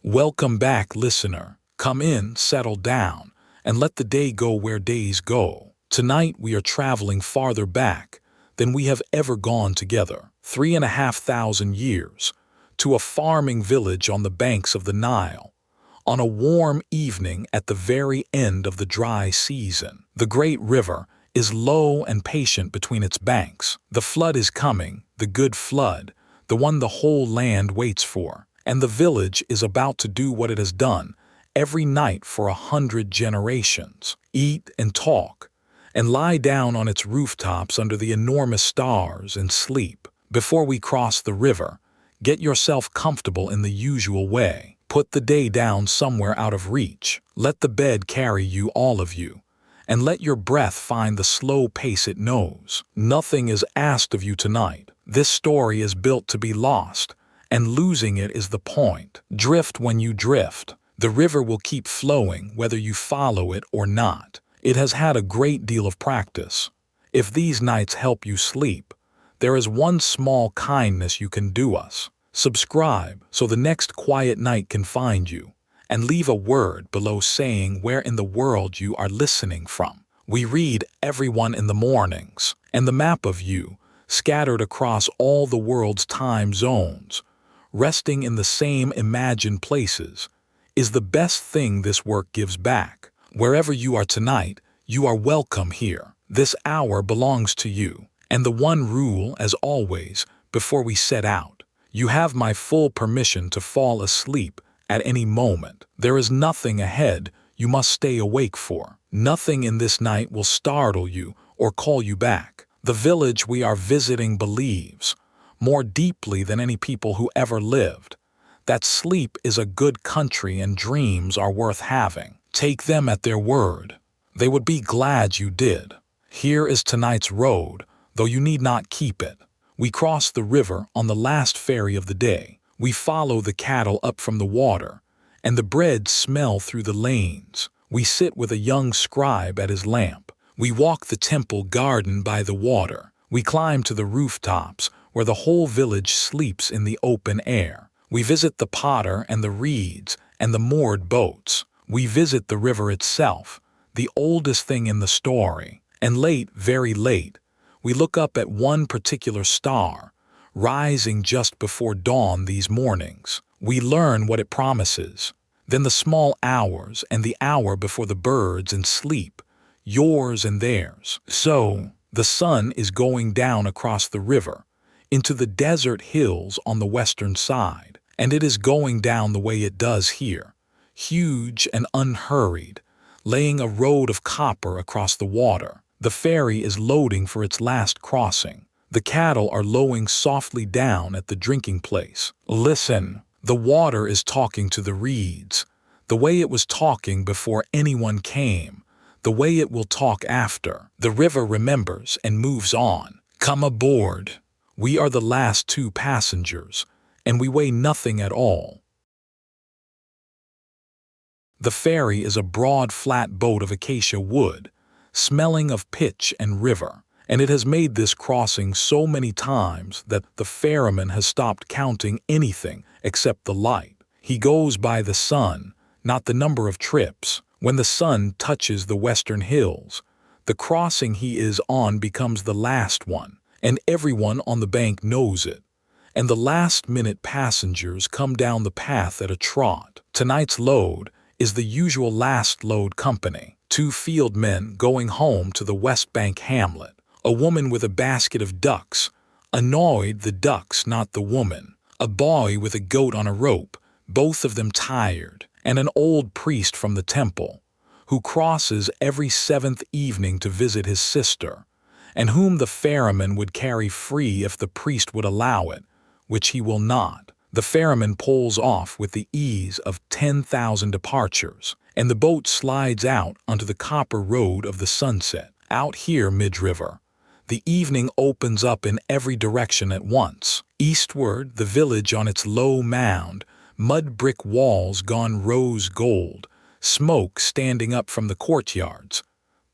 Welcome back, listener. Come in, settle down, and let the day go where days go. Tonight we are traveling farther back than we have ever gone together, 3,500 years, to a farming village on the banks of the Nile. On a warm evening at the very end of the dry season, the great river is low and patient between its banks. The flood is coming, the good flood, the one the whole land waits for. And the village is about to do what it has done every night for 100 generations: eat and talk, and lie down on its rooftops under the enormous stars and sleep. Before we cross the river, get yourself comfortable in the usual way. Put the day down somewhere out of reach. Let the bed carry you, all of you, and let your breath find the slow pace it knows. Nothing is asked of you tonight. This story is built to be lost, and losing it is the point. Drift when you drift. The river will keep flowing whether you follow it or not. It has had a great deal of practice. If these nights help you sleep, there is one small kindness you can do us. Subscribe so the next quiet night can find you, and leave a word below saying where in the world you are listening from. We read everyone in the mornings, and the map of you, scattered across all the world's time zones, resting in the same imagined places, is the best thing this work gives back. Wherever you are tonight, you are welcome here. This hour belongs to you. And the one rule, as always, before we set out: you have my full permission to fall asleep at any moment. There is nothing ahead you must stay awake for. Nothing in this night will startle you or call you back. The village we are visiting believes, more deeply than any people who ever lived, that sleep is a good country and dreams are worth having. Take them at their word. They would be glad you did. Here is tonight's road, though you need not keep it. We cross the river on the last ferry of the day. We follow the cattle up from the water, and the bread smell through the lanes. We sit with a young scribe at his lamp. We walk the temple garden by the water. We climb to the rooftops, where the whole village sleeps in the open air. We visit the potter and the reeds and the moored boats. We visit the river itself, the oldest thing in the story. And late, very late, we look up at one particular star, rising just before dawn these mornings. We learn what it promises. Then the small hours and the hour before the birds and sleep, yours and theirs. So, the sun is going down across the river, into the desert hills on the western side, and it is going down the way it does here, huge and unhurried, laying a road of copper across the water. The ferry is loading for its last crossing. The cattle are lowing softly down at the drinking place. Listen, the water is talking to the reeds, the way it was talking before anyone came, the way it will talk after. The river remembers and moves on. Come aboard. We are the last two passengers, and we weigh nothing at all. The ferry is a broad, flat boat of acacia wood, smelling of pitch and river, and it has made this crossing so many times that the ferryman has stopped counting anything except the light. He goes by the sun, not the number of trips. When the sun touches the western hills, the crossing he is on becomes the last one, and everyone on the bank knows it. And the last-minute passengers come down the path at a trot. Tonight's load is the usual last load company. 2 field men going home to the West Bank hamlet. A woman with a basket of ducks, annoyed the ducks, not the woman. A boy with a goat on a rope, both of them tired. And an old priest from the temple, who crosses every 7th evening to visit his sister, and whom the ferryman would carry free if the priest would allow it, which he will not. The ferryman pulls off with the ease of 10,000 departures, and the boat slides out onto the copper road of the sunset. Out here mid-river, the evening opens up in every direction at once. Eastward, the village on its low mound, mud brick walls gone rose gold, smoke standing up from the courtyards,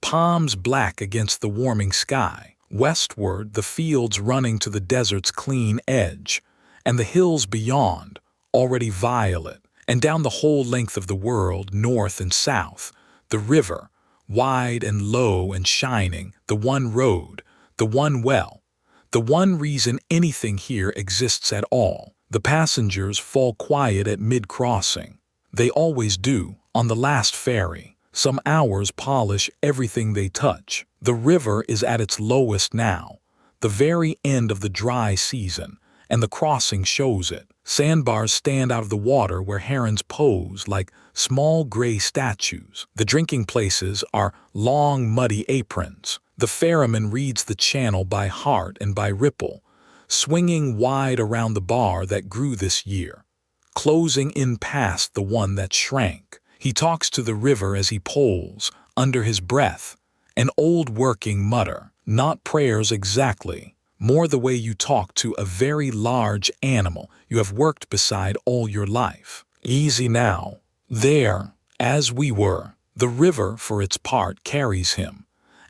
palms black against the warming sky. Westward, the fields running to the desert's clean edge, and the hills beyond, already violet, And down the whole length of the world, north and south, the river, wide and low and shining, the one road, the one well, the one reason anything here exists at all. The passengers fall quiet at mid-crossing. They always do, on the last ferry. Some hours polish everything they touch. The river is at its lowest now, the very end of the dry season, and the crossing shows it. Sandbars stand out of the water where herons pose like small gray statues. The drinking places are long, muddy aprons. The ferryman reads the channel by heart and by ripple, swinging wide around the bar that grew this year, closing in past the one that shrank. He talks to the river as he poles, under his breath, an old working mutter, not prayers exactly, more the way you talk to a very large animal you have worked beside all your life. Easy now. There, as we were, the river for its part carries him,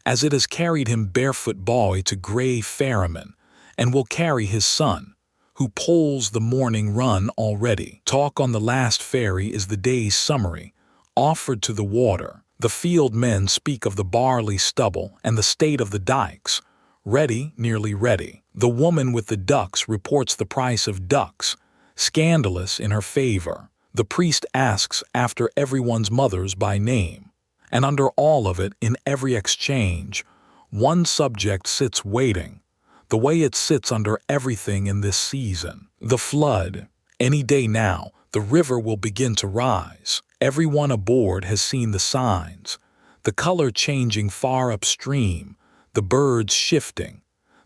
as it has carried him barefoot boy to gray ferryman, and will carry his son, who poles the morning run already. Talk on the last ferry is the day's summary, offered to the water. The field men speak of the barley stubble and the state of the dikes, ready, nearly ready. The woman with the ducks reports the price of ducks, scandalous in her favor. The priest asks after everyone's mothers by name, and under all of it, in every exchange, one subject sits waiting, the way it sits under everything in this season. The flood. Any day now, the river will begin to rise. Everyone aboard has seen the signs, the color changing far upstream, the birds shifting,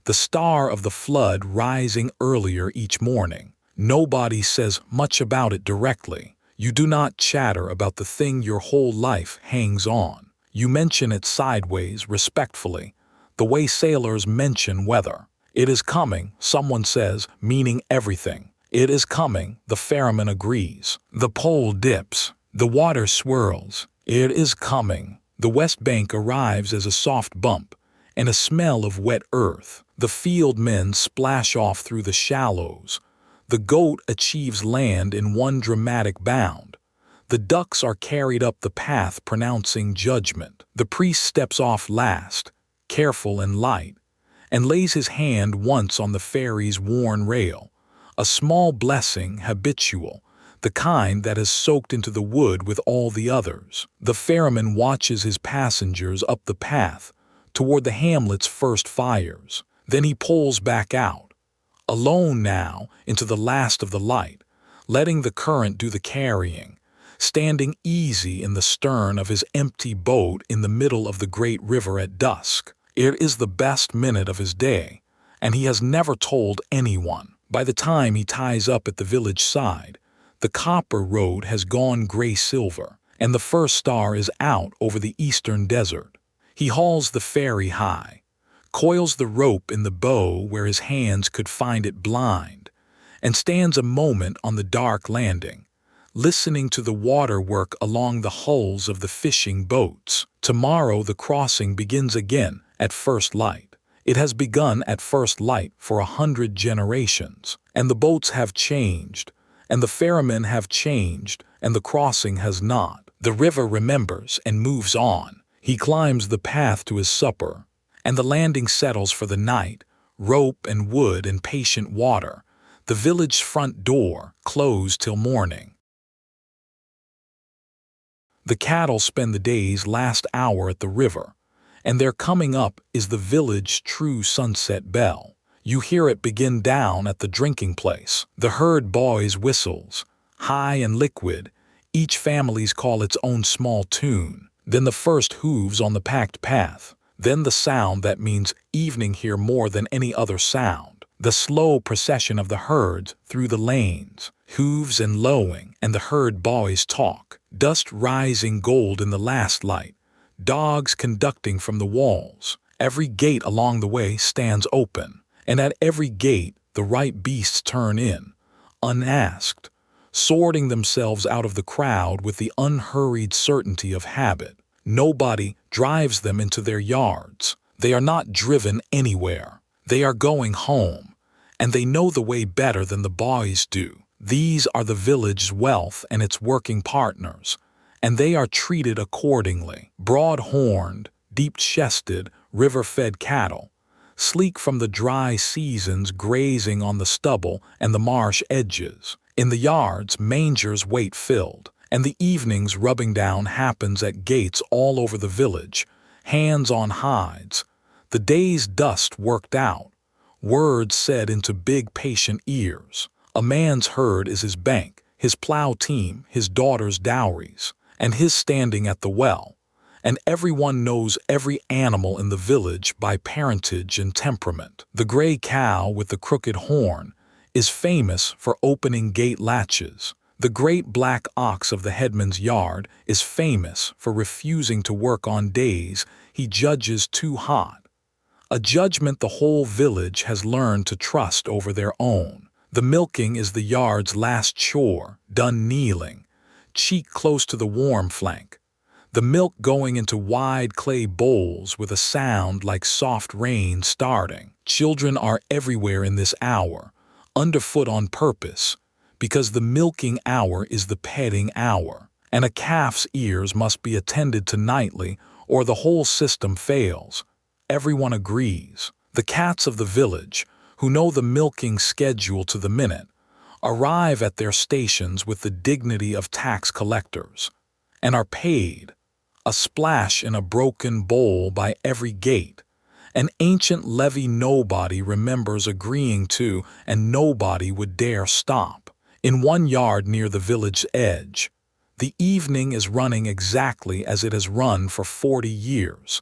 the star of the flood rising earlier each morning. Nobody says much about it directly. You do not chatter about the thing your whole life hangs on. You mention it sideways, respectfully, the way sailors mention weather. It is coming, someone says, meaning everything. It is coming, the ferryman agrees. The pole dips. The water swirls. It is coming. The west bank arrives as a soft bump, and a smell of wet earth. The field men splash off through the shallows. The goat achieves land in one dramatic bound. The ducks are carried up the path pronouncing judgment. The priest steps off last, careful and light, and lays his hand once on the ferry's worn rail, a small blessing habitual, the kind that has soaked into the wood with all the others. The ferryman watches his passengers up the path toward the hamlet's first fires. Then he pulls back out, alone now, into the last of the light, letting the current do the carrying, standing easy in the stern of his empty boat in the middle of the great river at dusk. It is the best minute of his day, and he has never told anyone. By the time he ties up at the village side, the copper road has gone gray-silver, and the first star is out over the eastern desert. He hauls the ferry high, coils the rope in the bow where his hands could find it blind, and stands a moment on the dark landing, listening to the water work along the hulls of the fishing boats. Tomorrow the crossing begins again at first light. It has begun at first light for 100 generations, and the boats have changed, and the ferrymen have changed, and the crossing has not. The river remembers and moves on. He climbs the path to his supper, and the landing settles for the night, rope and wood and patient water, the village front door closed till morning. The cattle spend the day's last hour at the river, and their coming up is the village true sunset bell. You hear it begin down at the drinking place. The herd boys whistles, high and liquid, each family's call its own small tune. Then the first hooves on the packed path. Then the sound that means evening here more than any other sound. The slow procession of the herds through the lanes, hooves and lowing, and the herd boys talk. Dust rising gold in the last light, dogs conducting from the walls. Every gate along the way stands open, and at every gate the right beasts turn in, unasked, sorting themselves out of the crowd with the unhurried certainty of habit. Nobody drives them into their yards. They are not driven anywhere. They are going home, and they know the way better than the boys do. These are the village's wealth and its working partners, and they are treated accordingly. Broad-horned, deep-chested, river-fed cattle, sleek from the dry seasons grazing on the stubble and the marsh edges. In the yards, mangers wait filled, and the evening's rubbing down happens at gates all over the village, hands on hides, the day's dust worked out, words said into big patient ears. A man's herd is his bank, his plow team, his daughter's dowries, and his standing at the well. And everyone knows every animal in the village by parentage and temperament. The gray cow with the crooked horn is famous for opening gate latches. The great black ox of the headman's yard is famous for refusing to work on days he judges too hot, a judgment the whole village has learned to trust over their own. The milking is the yard's last chore, done kneeling, cheek close to the warm flank, the milk going into wide clay bowls with a sound like soft rain starting. Children are everywhere in this hour, underfoot on purpose, because the milking hour is the petting hour, and a calf's ears must be attended to nightly or the whole system fails. Everyone agrees. The cats of the village, who know the milking schedule to the minute, arrive at their stations with the dignity of tax collectors, and are paid, a splash in a broken bowl by every gate, an ancient levy nobody remembers agreeing to and nobody would dare stop. In one yard near the village edge, the evening is running exactly as it has run for 40 years,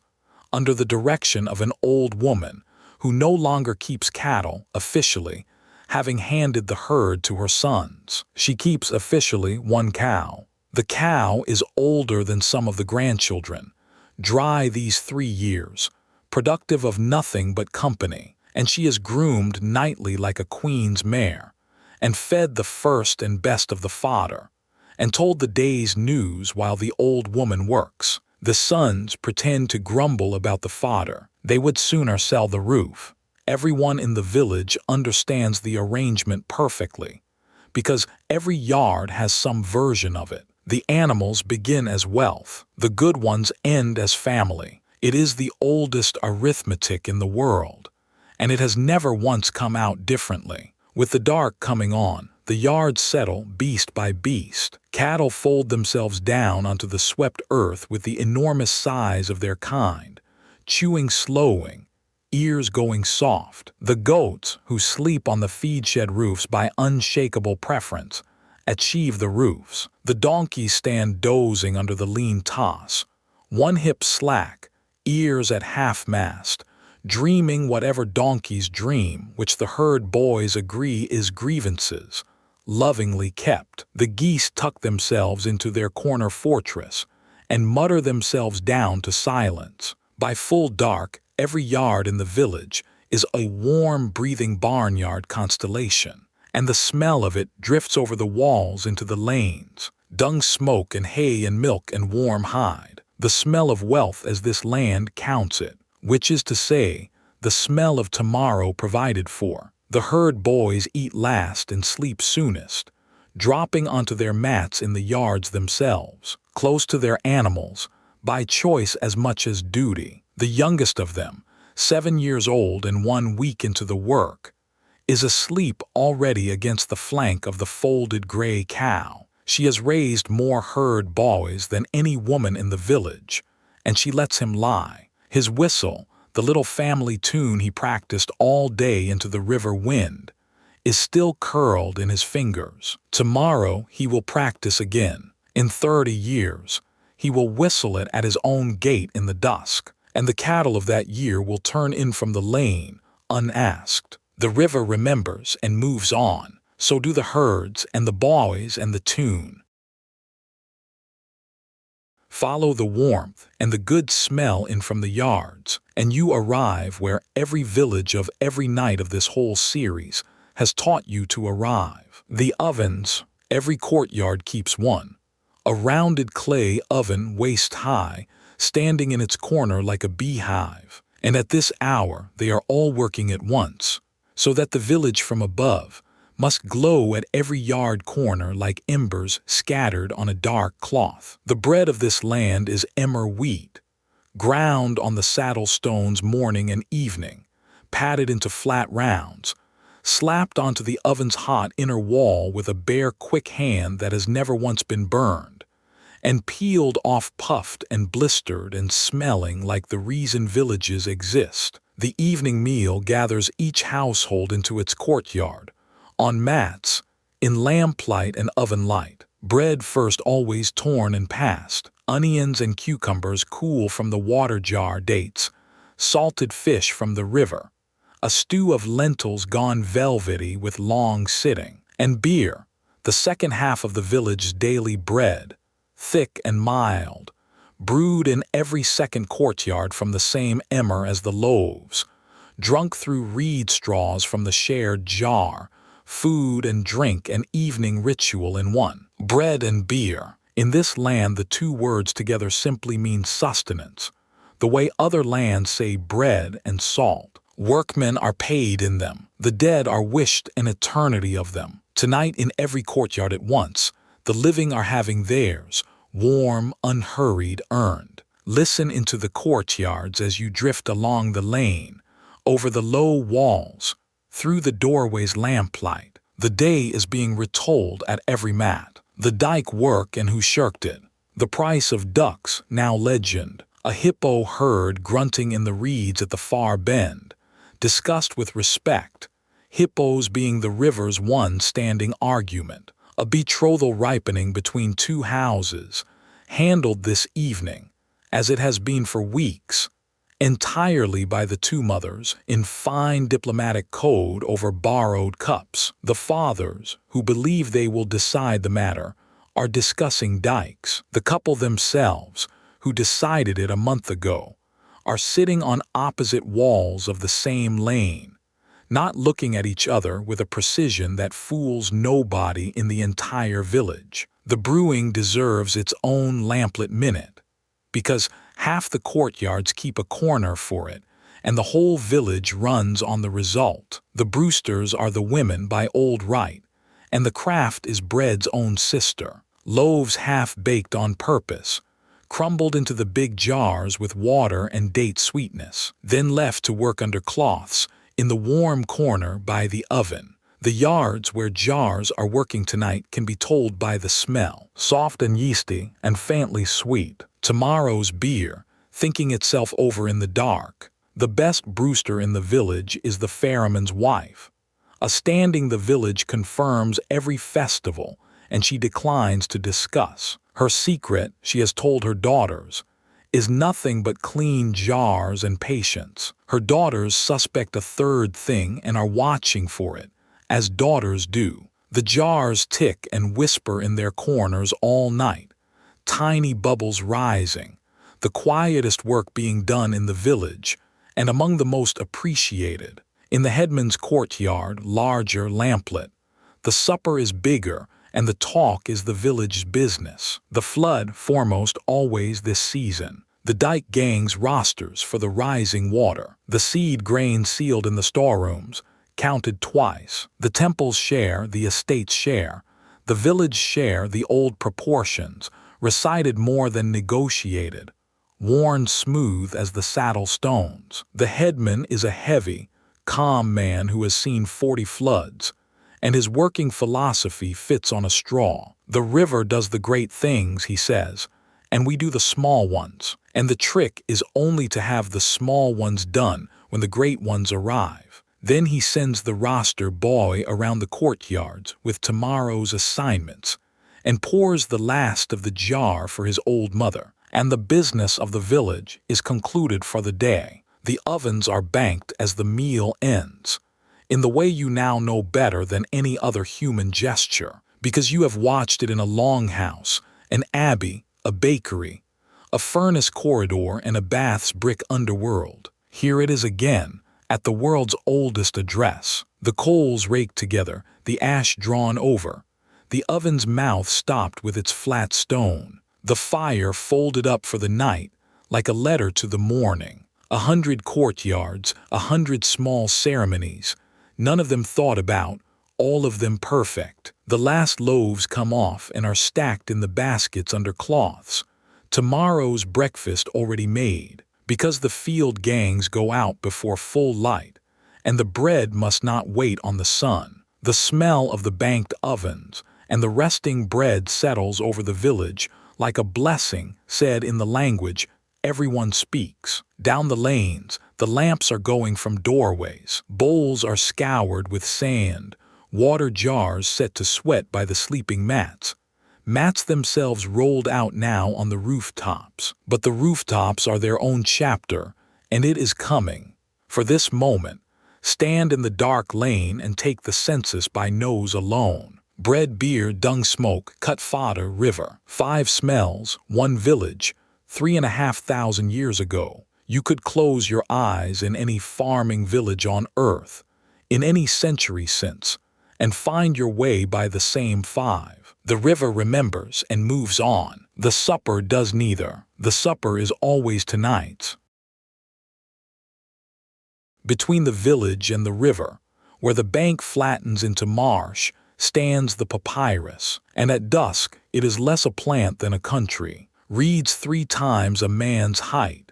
under the direction of an old woman who no longer keeps cattle officially, having handed the herd to her sons. She keeps officially one cow. The cow is older than some of the grandchildren, dry these 3 years, productive of nothing but company, and she is groomed nightly like a queen's mare, and fed the first and best of the fodder, and told the day's news while the old woman works. The sons pretend to grumble about the fodder. They would sooner sell the roof. Everyone in the village understands the arrangement perfectly, because every yard has some version of it. The animals begin as wealth. The good ones end as family. It is the oldest arithmetic in the world, and it has never once come out differently. With the dark coming on, the yards settle beast by beast. Cattle fold themselves down onto the swept earth with the enormous size of their kind, chewing slowing, ears going soft. The goats, who sleep on the feed-shed roofs by unshakable preference, achieve the roofs. The donkeys stand dozing under the lean toss, one hip slack, ears at half-mast, dreaming whatever donkeys dream, which the herd boys agree is grievances, lovingly kept. The geese tuck themselves into their corner fortress and mutter themselves down to silence. By full dark, every yard in the village is a warm, breathing barnyard constellation, and the smell of it drifts over the walls into the lanes. Dung smoke and hay and milk and warm hide. The smell of wealth as this land counts it, which is to say, the smell of tomorrow provided for. The herd boys eat last and sleep soonest, dropping onto their mats in the yards themselves, close to their animals, by choice as much as duty. The youngest of them, 7 years old and 1 week into the work, is asleep already against the flank of the folded gray cow. She has raised more herd boys than any woman in the village, and she lets him lie. His whistle, the little family tune he practiced all day into the river wind, is still curled in his fingers. Tomorrow he will practice again. In 30 years, he will whistle it at his own gate in the dusk, and the cattle of that year will turn in from the lane, unasked. The river remembers and moves on. So do the herds and the boys and the tune. Follow the warmth and the good smell in from the yards, and you arrive where every village of every night of this whole series has taught you to arrive. The ovens, every courtyard keeps one, a rounded clay oven waist high, standing in its corner like a beehive, and at this hour they are all working at once, so that the village from above must glow at every yard corner like embers scattered on a dark cloth. The bread of this land is emmer wheat, ground on the saddle stones morning and evening, patted into flat rounds, slapped onto the oven's hot inner wall with a bare quick hand that has never once been burned, and peeled off puffed and blistered and smelling like the reason villages exist. The evening meal gathers each household into its courtyard, on mats, in lamplight and oven light. Bread first always torn and passed, onions and cucumbers cool from the water jar dates, salted fish from the river, a stew of lentils gone velvety with long sitting, and beer, the second half of the village's daily bread, thick and mild, brewed in every second courtyard from the same emmer as the loaves, drunk through reed straws from the shared jar, food and drink and evening ritual in one. Bread and beer. In this land, the two words together simply mean sustenance, the way other lands say bread and salt. Workmen are paid in them. The dead are wished an eternity of them. Tonight in every courtyard at once, the living are having theirs, warm, unhurried, earned. Listen into the courtyards as you drift along the lane, over the low walls, through the doorway's lamplight. The day is being retold at every mat. The dike work and who shirked it. The price of ducks, now legend. A hippo herd grunting in the reeds at the far bend, discussed with respect, hippos being the river's one standing argument. A betrothal ripening between two houses, handled this evening, as it has been for weeks, entirely by the two mothers, in fine diplomatic code over borrowed cups. The fathers, who believe they will decide the matter, are discussing dikes. The couple themselves, who decided it a month ago, are sitting on opposite walls of the same lane, not looking at each other with a precision that fools nobody in the entire village. The brewing deserves its own lamplit minute, because half the courtyards keep a corner for it, and the whole village runs on the result. The brewsters are the women by old right, and the craft is bread's own sister. Loaves half-baked on purpose, crumbled into the big jars with water and date sweetness, then left to work under cloths, in the warm corner by the oven. The yards where jars are working tonight can be told by the smell, soft and yeasty and faintly sweet. Tomorrow's beer, thinking itself over in the dark. The best brewster in the village is the ferryman's wife. A standing the village confirms every festival, and she declines to discuss. Her secret, she has told her daughters, is nothing but clean jars and patience. Her daughters suspect a third thing and are watching for it, as daughters do. The jars tick and whisper in their corners all night, tiny bubbles rising, the quietest work being done in the village, and among the most appreciated. In the headman's courtyard, larger lamplit, the supper is bigger, and the talk is the village's business. The flood foremost always this season. The dike gangs rosters for the rising water. The seed grain sealed in the storerooms, counted twice. The temple's share, the estate's share. The village share, the old proportions, recited more than negotiated, worn smooth as the saddle stones. The headman is a heavy, calm man who has seen 40 floods, and his working philosophy fits on a straw. The river does the great things, he says, and we do the small ones. And the trick is only to have the small ones done when the great ones arrive. Then he sends the roster boy around the courtyards with tomorrow's assignments, and pours the last of the jar for his old mother. And the business of the village is concluded for the day. The ovens are banked as the meal ends, in the way you now know better than any other human gesture, because you have watched it in a longhouse, an abbey, a bakery, a furnace corridor, and a bath's brick underworld. Here it is again, at the world's oldest address. The coals raked together, the ash drawn over, the oven's mouth stopped with its flat stone, the fire folded up for the night like a letter to the morning. 100 courtyards, 100 small ceremonies, none of them thought about all of them perfect. The last loaves come off and are stacked in the baskets under cloths. Tomorrow's breakfast already made, because the field gangs go out before full light, and the bread must not wait on the sun. The smell of the banked ovens and the resting bread settles over the village like a blessing said in the language everyone speaks. Down the lanes, the lamps are going from doorways. Bowls are scoured with sand, water jars set to sweat by the sleeping mats. Mats themselves rolled out now on the rooftops. But the rooftops are their own chapter, and it is coming. For this moment, stand in the dark lane and take the census by nose alone. Bread, beer, dung, smoke, cut fodder, river. 5 smells, 1 village, 3,500 years ago. You could close your eyes in any farming village on earth, in any century since, and find your way by the same 5. The river remembers and moves on. The supper does neither. The supper is always tonight's. Between the village and the river, where the bank flattens into marsh, stands the papyrus, and at dusk it is less a plant than a country. Reeds 3 times a man's height,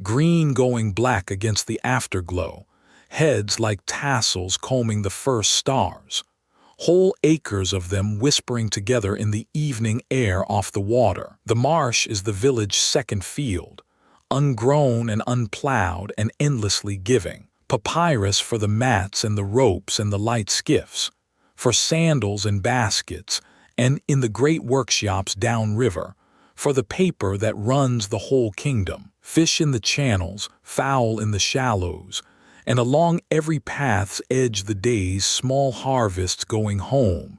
green going black against the afterglow, heads like tassels combing the first stars, whole acres of them whispering together in the evening air off the water. The marsh is the village's second field, ungrown and unplowed and endlessly giving. Papyrus for the mats and the ropes and the light skiffs, for sandals and baskets, and in the great workshops downriver, for the paper that runs the whole kingdom. Fish in the channels, fowl in the shallows, and along every path's edge the day's small harvests going home,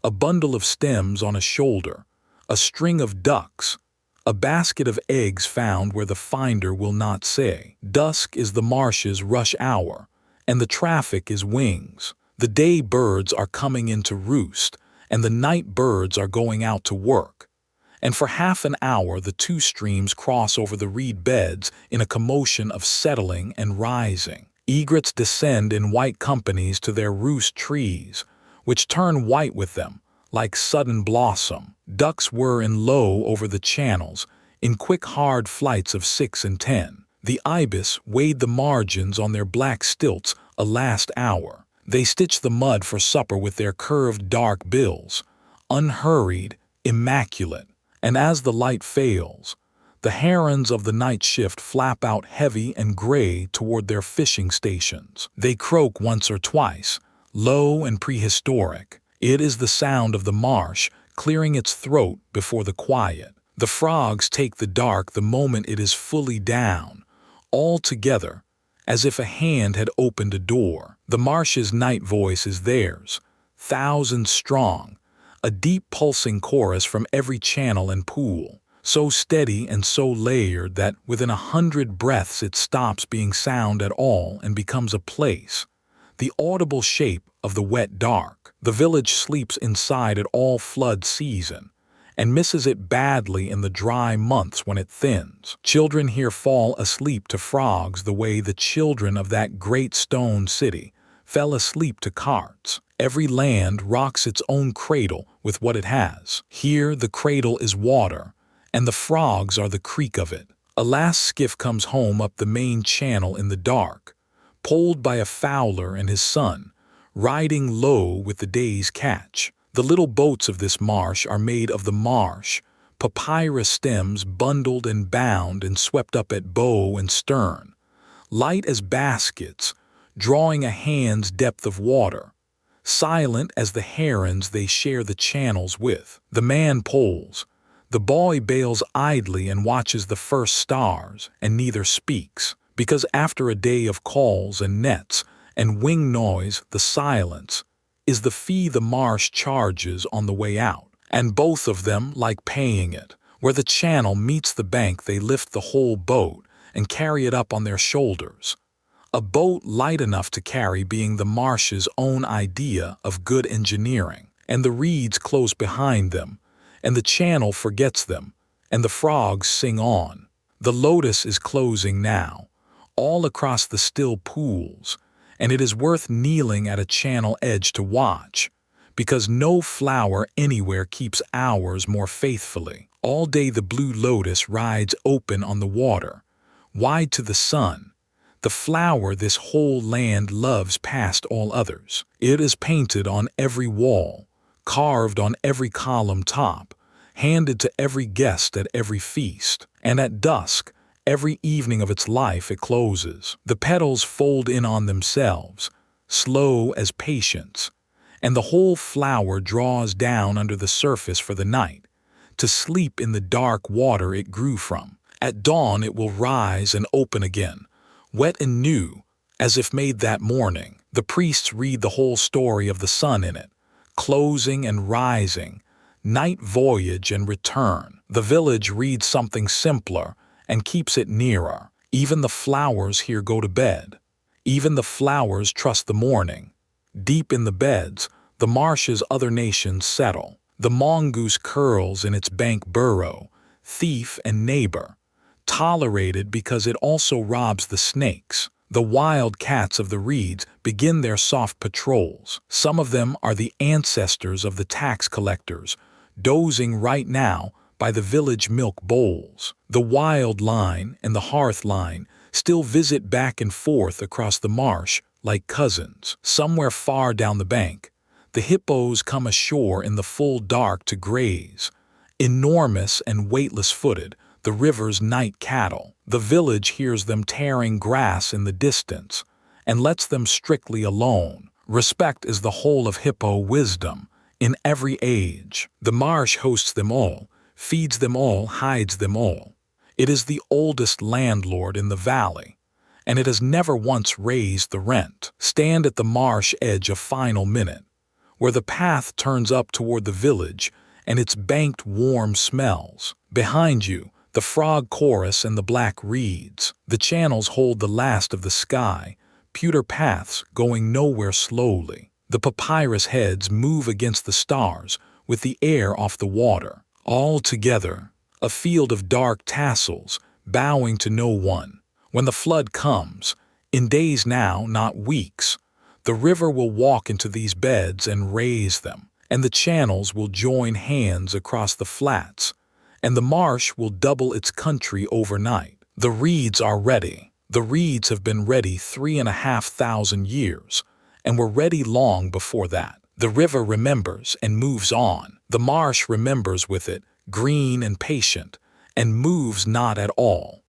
a bundle of stems on a shoulder, a string of ducks, a basket of eggs found where the finder will not say. Dusk is the marsh's rush hour, and the traffic is wings. The day birds are coming in to roost, and the night birds are going out to work. And for half an hour the 2 streams cross over the reed beds in a commotion of settling and rising. Egrets descend in white companies to their roost trees, which turn white with them, like sudden blossom. Ducks whir in low over the channels, in quick hard flights of 6 and 10. The ibis wade the margins on their black stilts a last hour. They stitch the mud for supper with their curved dark bills, unhurried, immaculate. And as the light fails, the herons of the night shift flap out heavy and gray toward their fishing stations. They croak once or twice, low and prehistoric. It is the sound of the marsh clearing its throat before the quiet. The frogs take the dark the moment it is fully down, all together, as if a hand had opened a door. The marsh's night voice is theirs, thousands strong, a deep pulsing chorus from every channel and pool, so steady and so layered that within 100 breaths it stops being sound at all and becomes a place, the audible shape of the wet dark. The village sleeps inside at all flood season, and misses it badly in the dry months when it thins. Children here fall asleep to frogs the way the children of that great stone city fell asleep to carts. Every land rocks its own cradle with what it has. Here the cradle is water, and the frogs are the creak of it. A last skiff comes home up the main channel in the dark, poled by a fowler and his son, riding low with the day's catch. The little boats of this marsh are made of the marsh, papyrus stems bundled and bound and swept up at bow and stern, light as baskets, drawing a hand's depth of water, silent as the herons they share the channels with. The man poles, the boy bails idly and watches the first stars, and neither speaks, because after a day of calls and nets and wing noise, the silence is the fee the marsh charges on the way out. And both of them like paying it. Where the channel meets the bank they lift the whole boat and carry it up on their shoulders. A boat light enough to carry being the marsh's own idea of good engineering. And the reeds close behind them, and the channel forgets them, and the frogs sing on. The lotus is closing now, all across the still pools, and it is worth kneeling at a channel edge to watch, because no flower anywhere keeps hours more faithfully. All day the blue lotus rides open on the water, wide to the sun, the flower this whole land loves past all others. It is painted on every wall, carved on every column top, handed to every guest at every feast, and at dusk, every evening of its life it closes. The petals fold in on themselves, slow as patience, and the whole flower draws down under the surface for the night, to sleep in the dark water it grew from. At dawn it will rise and open again, wet and new, as if made that morning. The priests read the whole story of the sun in it, closing and rising, night voyage and return. The village reads something simpler and keeps it nearer. Even the flowers here go to bed. Even the flowers trust the morning. Deep in the beds, the marshes other nations settle. The mongoose curls in its bank burrow, thief and neighbor, tolerated because it also robs the snakes. The wild cats of the reeds begin their soft patrols. Some of them are the ancestors of the tax collectors, dozing right now by the village milk bowls. The wild line and the hearth line still visit back and forth across the marsh like cousins. Somewhere far down the bank, the hippos come ashore in the full dark to graze, enormous and weightless-footed, the river's night cattle. The village hears them tearing grass in the distance and lets them strictly alone. Respect is the whole of hippo wisdom in every age. The marsh hosts them all, feeds them all, hides them all. It is the oldest landlord in the valley, and it has never once raised the rent. Stand at the marsh edge a final minute, where the path turns up toward the village and its banked warm smells. Behind you, the frog chorus and the black reeds. The channels hold the last of the sky, pewter paths going nowhere slowly. The papyrus heads move against the stars with the air off the water. All together, a field of dark tassels, bowing to no one. When the flood comes, in days now, not weeks, the river will walk into these beds and raise them, and the channels will join hands across the flats, and the marsh will double its country overnight. The reeds are ready. The reeds have been ready 3,500 years, and were ready long before that. The river remembers and moves on. The marsh remembers with it, green and patient, and moves not at all.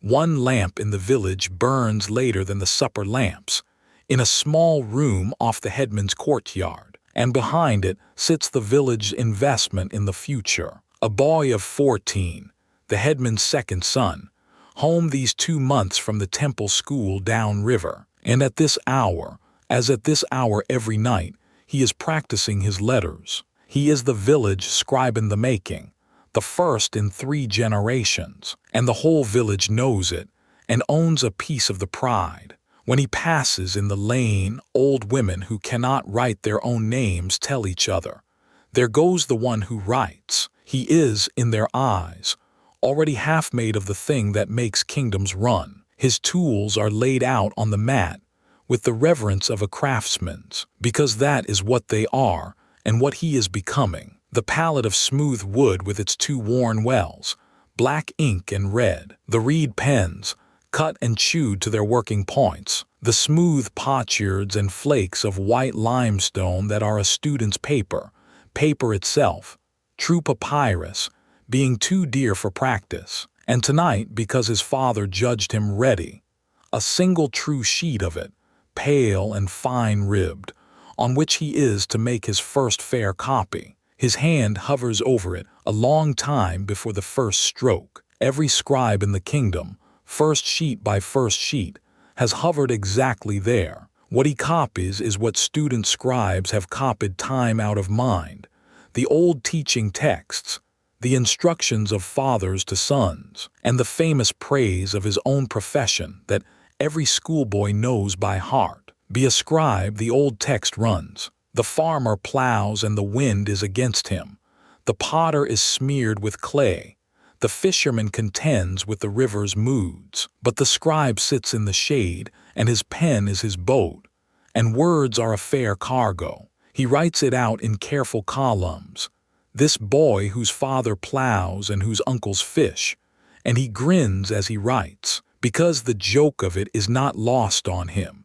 One lamp in the village burns later than the supper lamps, in a small room off the headman's courtyard, and behind it sits the village investment in the future. A boy of 14, the headman's second son, home these 2 months from the temple school downriver, and at this hour, as at this hour every night, he is practicing his letters. He is the village scribe in the making, the first in 3 generations, and the whole village knows it and owns a piece of the pride. When he passes in the lane, old women who cannot write their own names tell each other, "There goes the one who writes." He is, in their eyes, already half made of the thing that makes kingdoms run. His tools are laid out on the mat with the reverence of a craftsman's, because that is what they are and what he is becoming. The palette of smooth wood with its 2 worn wells, black ink and red. The reed pens, cut and chewed to their working points. The smooth potsherds and flakes of white limestone that are a student's paper, paper itself, true papyrus, being too dear for practice. And tonight, because his father judged him ready, a single true sheet of it, pale and fine-ribbed, on which he is to make his first fair copy. His hand hovers over it a long time before the first stroke. Every scribe in the kingdom, first sheet by first sheet, has hovered exactly there. What he copies is what student scribes have copied time out of mind, the old teaching texts, the instructions of fathers to sons, and the famous praise of his own profession that every schoolboy knows by heart. Be a scribe, the old text runs. The farmer plows and the wind is against him. The potter is smeared with clay. The fisherman contends with the river's moods, but the scribe sits in the shade, and his pen is his boat. And words are a fair cargo. He writes it out in careful columns. This boy whose father plows and whose uncles fish, and he grins as he writes, because the joke of it is not lost on him,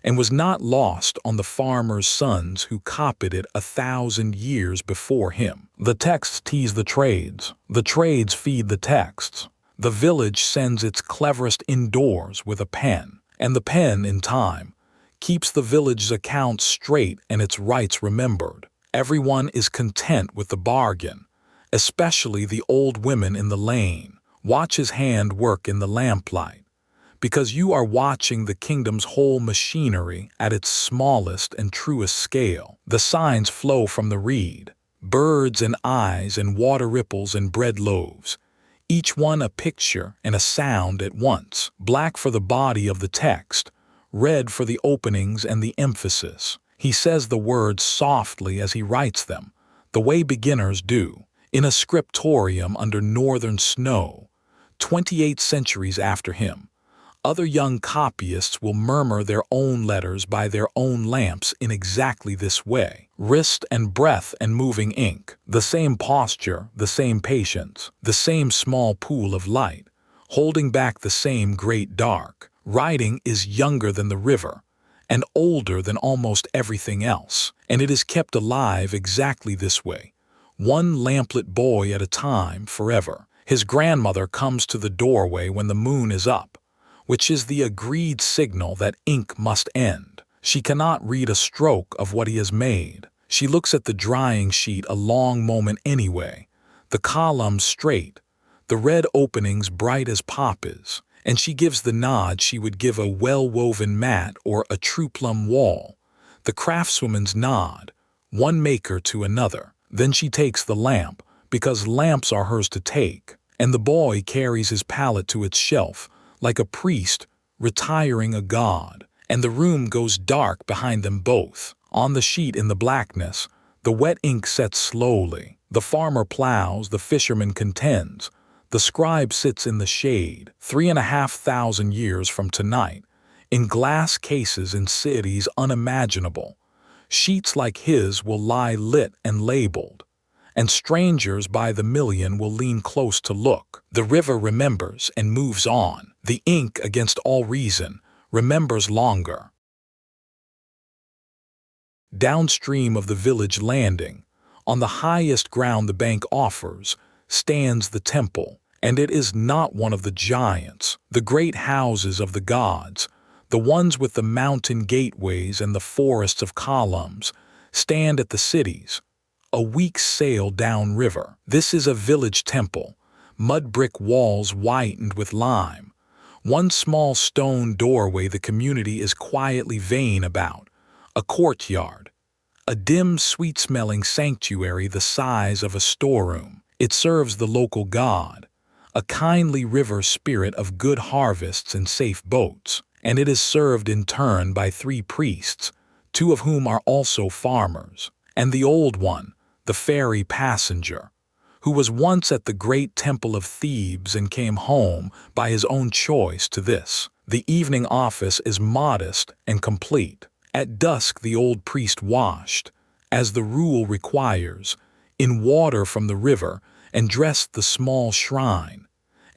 and was not lost on the farmers' sons who copied it 1,000 years before him. The texts tease the trades feed the texts. The village sends its cleverest indoors with a pen, and the pen, in time, keeps the village's accounts straight and its rights remembered. Everyone is content with the bargain, especially the old women in the lane. Watch his hand work in the lamplight, because you are watching the kingdom's whole machinery at its smallest and truest scale. The signs flow from the reed, birds and eyes and water ripples and bread loaves, each one a picture and a sound at once. Black for the body of the text, red for the openings and the emphasis. He says the words softly as he writes them, the way beginners do, in a scriptorium under northern snow, 28 centuries after him. Other young copyists will murmur their own letters by their own lamps in exactly this way. Wrist and breath and moving ink, the same posture, the same patience, the same small pool of light, holding back the same great dark. Writing is younger than the river, and older than almost everything else, and it is kept alive exactly this way, one lamplit boy at a time forever. His grandmother comes to the doorway when the moon is up, which is the agreed signal that ink must end. She cannot read a stroke of what he has made. She looks at the drying sheet a long moment anyway, the columns straight, the red openings bright as poppies, and she gives the nod she would give a well-woven mat or a true plum wall, the craftswoman's nod, one maker to another. Then she takes the lamp, because lamps are hers to take, and the boy carries his palette to its shelf, like a priest retiring a god, and the room goes dark behind them both. On the sheet in the blackness, the wet ink sets slowly. The farmer plows, the fisherman contends, the scribe sits in the shade, 3,500 years from tonight, in glass cases in cities unimaginable. Sheets like his will lie lit and labeled, and strangers by the million will lean close to look. The river remembers and moves on. The ink, against all reason, remembers longer. Downstream of the village landing, on the highest ground the bank offers, stands the temple, and it is not one of the giants, the great houses of the gods, the ones with the mountain gateways and the forests of columns, stand at the cities, a week's sail downriver. This is a village temple, mud brick walls whitened with lime, one small stone doorway the community is quietly vain about, a courtyard, a dim, sweet-smelling sanctuary the size of a storeroom. It serves the local god, a kindly river spirit of good harvests and safe boats, and it is served in turn by 3 priests, 2 of whom are also farmers, and the old one, the ferry passenger, who was once at the great temple of Thebes and came home by his own choice to this. The evening office is modest and complete. At dusk the old priest washed, as the rule requires, in water from the river, and dressed the small shrine,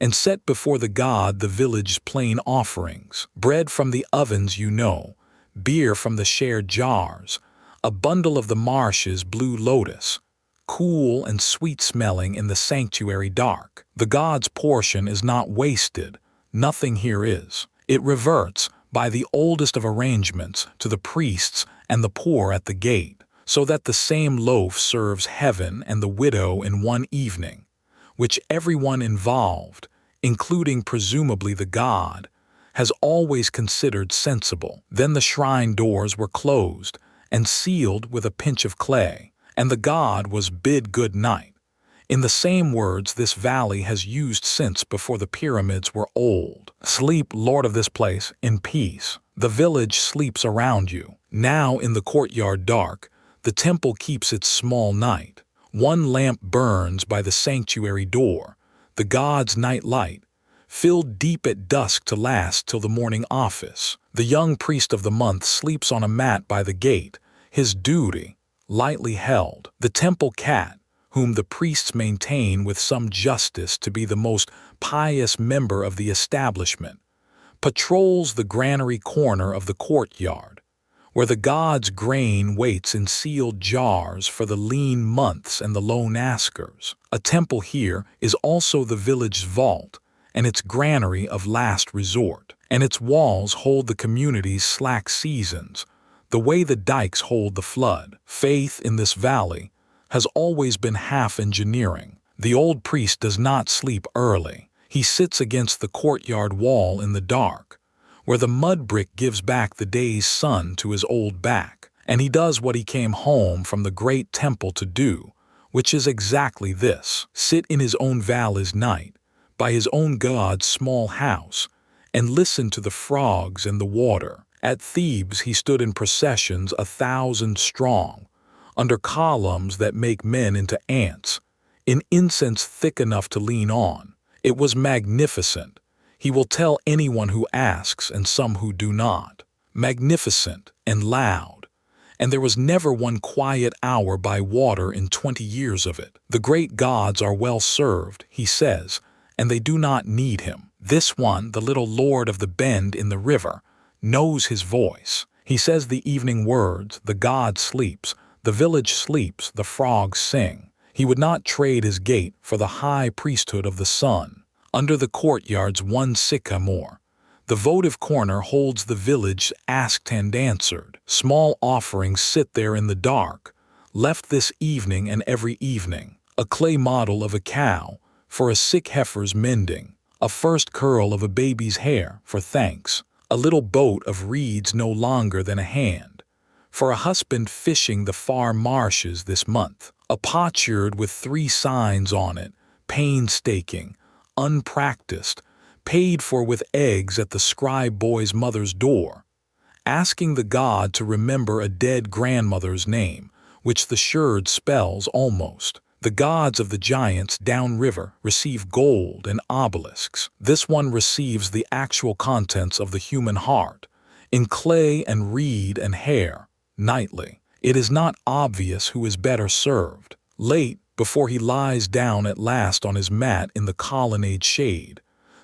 and set before the god the village's plain offerings, bread from the ovens beer from the shared jars, a bundle of the marsh's blue lotus, cool and sweet-smelling in the sanctuary dark. The god's portion is not wasted, nothing here is. It reverts, by the oldest of arrangements, to the priests and the poor at the gate, so that the same loaf serves heaven and the widow in one evening, which everyone involved, including presumably the god, has always considered sensible. Then the shrine doors were closed and sealed with a pinch of clay, and the god was bid good night, in the same words this valley has used since before the pyramids were old. Sleep, lord of this place, in peace. The village sleeps around you. Now in the courtyard dark, the temple keeps its small night. One lamp burns by the sanctuary door, the god's night light, filled deep at dusk to last till the morning office. The young priest of the month sleeps on a mat by the gate, his duty lightly held. The temple cat, whom the priests maintain with some justice to be the most pious member of the establishment, patrols the granary corner of the courtyard, where the god's grain waits in sealed jars for the lean months and the lone askers. A temple here is also the village's vault and its granary of last resort, and its walls hold the community's slack seasons, the way the dikes hold the flood. Faith in this valley has always been half engineering. The old priest does not sleep early. He sits against the courtyard wall in the dark, where the mud brick gives back the day's sun to his old back, and he does what he came home from the great temple to do, which is exactly this: sit in his own valley's night, by his own god's small house, and listen to the frogs and the water. At Thebes he stood in processions 1,000 strong, under columns that make men into ants, in incense thick enough to lean on. It was magnificent. He will tell anyone who asks and some who do not. Magnificent and loud. And there was never one quiet hour by water in 20 years of it. The great gods are well served, he says, and they do not need him. This one, the little lord of the bend in the river, knows his voice. He says the evening words, the god sleeps, the village sleeps, the frogs sing. He would not trade his gate for the high priesthood of the sun. Under the courtyard's one sycamore, the votive corner holds the village asked and answered. Small offerings sit there in the dark, left this evening and every evening. A clay model of a cow for a sick heifer's mending, a first curl of a baby's hair for thanks, a little boat of reeds no longer than a hand, for a husband fishing the far marshes this month, a potsherd with 3 signs on it, painstaking, unpracticed, paid for with eggs at the scribe boy's mother's door, asking the god to remember a dead grandmother's name, which the sherd spells almost. The gods of the giants downriver receive gold and obelisks. This one receives the actual contents of the human heart, in clay and reed and hair, nightly. It is not obvious who is better served. Late, before he lies down at last on his mat in the colonnade shade,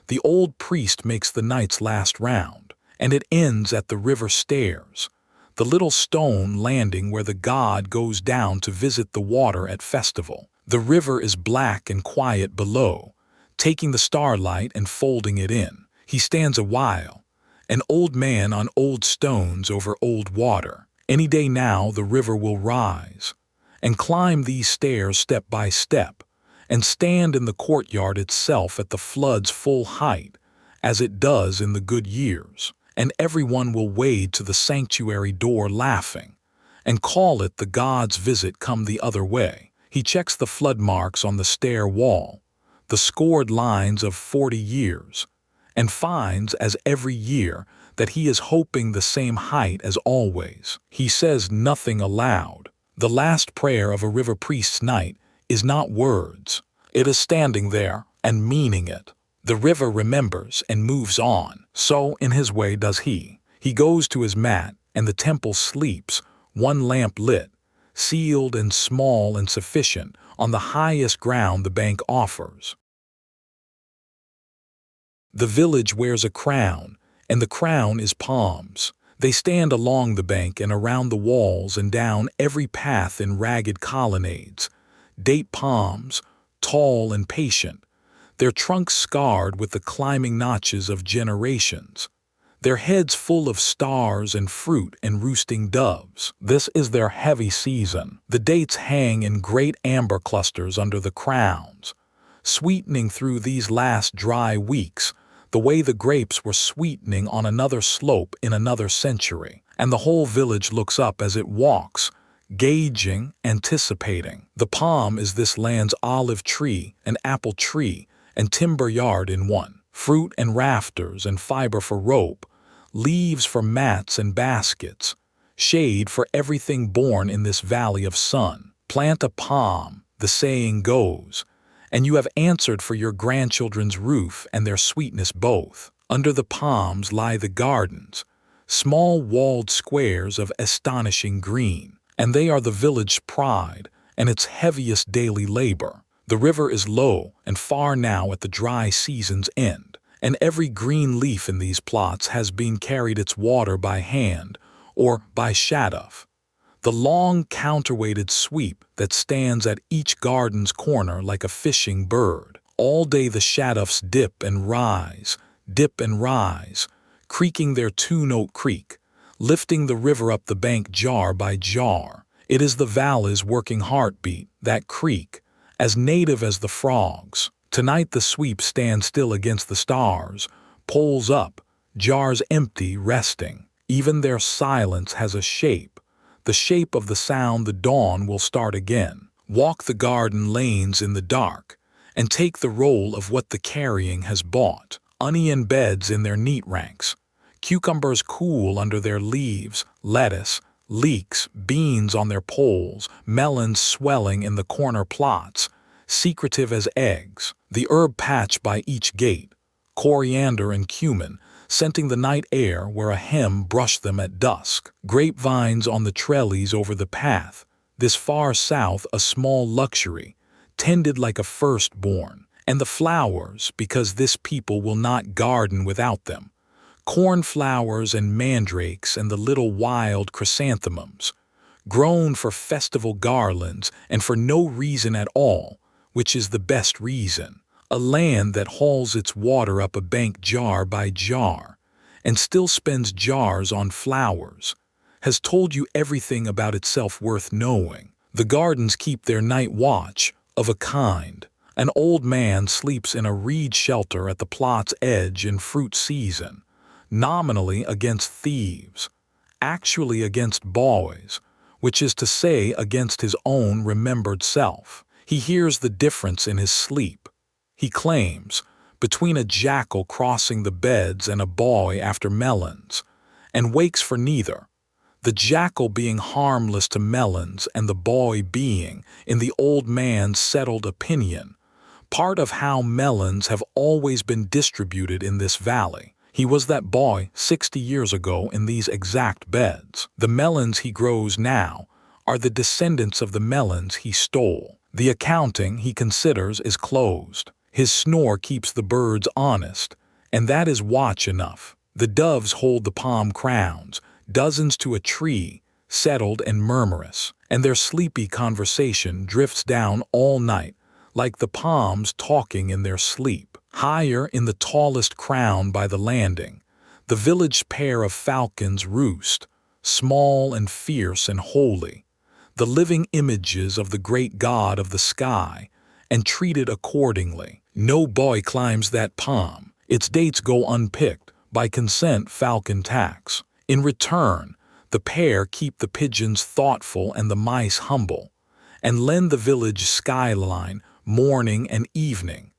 the old priest makes the night's last round, and it ends at the river stairs, the little stone landing where the god goes down to visit the water at festival. The river is black and quiet below, taking the starlight and folding it in. He stands a while, an old man on old stones over old water. Any day now the river will rise, and climb these stairs step by step, and stand in the courtyard itself at the flood's full height, as it does in the good years, and everyone will wade to the sanctuary door laughing, and call it the god's visit come the other way. He checks the flood marks on the stair wall, the scored lines of 40 years, and finds, as every year, that he is hoping the same height as always. He says nothing aloud. The last prayer of a river priest's night is not words. It is standing there and meaning it. The river remembers and moves on. So, in his way, does he. He goes to his mat, and the temple sleeps, one lamp lit, sealed and small and sufficient, on the highest ground the bank offers. The village wears a crown, and the crown is palms. They stand along the bank and around the walls and down every path in ragged colonnades, date palms, tall and patient, their trunks scarred with the climbing notches of generations, their heads full of stars and fruit and roosting doves. This is their heavy season. The dates hang in great amber clusters under the crowns, sweetening through these last dry weeks the way the grapes were sweetening on another slope in another century. And the whole village looks up as it walks, gauging, anticipating. The palm is this land's olive tree, an apple tree, and timber yard in one. Fruit and rafters and fiber for rope, leaves for mats and baskets, shade for everything born in this valley of sun. Plant a palm, the saying goes, and you have answered for your grandchildren's roof and their sweetness both. Under the palms lie the gardens, small walled squares of astonishing green, and they are the village's pride and its heaviest daily labor. The river is low and far now at the dry season's end, and every green leaf in these plots has been carried its water by hand or by shaduf. The long counterweighted sweep that stands at each garden's corner like a fishing bird. All day the shadufs dip and rise, creaking their two-note creak, lifting the river up the bank jar by jar. It is the valley's working heartbeat, that creak, as native as the frogs. Tonight the sweep stands still against the stars, poles up, jars empty, resting. Even their silence has a shape, the shape of the sound the dawn will start again. Walk the garden lanes in the dark, and take the roll of what the carrying has bought. Onion beds in their neat ranks, cucumbers cool under their leaves, lettuce, leeks, beans on their poles, melons swelling in the corner plots, secretive as eggs, the herb patch by each gate, coriander and cumin, scenting the night air where a hem brushed them at dusk, grapevines on the trellis over the path, this far south a small luxury, tended like a firstborn, and the flowers, because this people will not garden without them, cornflowers and mandrakes and the little wild chrysanthemums, grown for festival garlands and for no reason at all, which is the best reason. A land that hauls its water up a bank jar by jar, and still spends jars on flowers, has told you everything about itself worth knowing. The gardens keep their night watch, of a kind. An old man sleeps in a reed shelter at the plot's edge in fruit season, nominally against thieves, actually against boys, which is to say against his own remembered self. He hears the difference in his sleep, he claims, between a jackal crossing the beds and a boy after melons, and wakes for neither, the jackal being harmless to melons and the boy being, in the old man's settled opinion, part of how melons have always been distributed in this valley. He was that boy 60 years ago in these exact beds. The melons he grows now are the descendants of the melons he stole. The accounting, he considers, is closed. His snore keeps the birds honest, and that is watch enough. The doves hold the palm crowns, dozens to a tree, settled and murmurous, and their sleepy conversation drifts down all night, like the palms talking in their sleep. Higher in the tallest crown by the landing, the village pair of falcons roost, small and fierce and holy, the living images of the great god of the sky, and treated accordingly. No boy climbs that palm. Its dates go unpicked, by consent falcon tax. In return, the pair keep the pigeons thoughtful and the mice humble, and lend the village skyline morning and evening,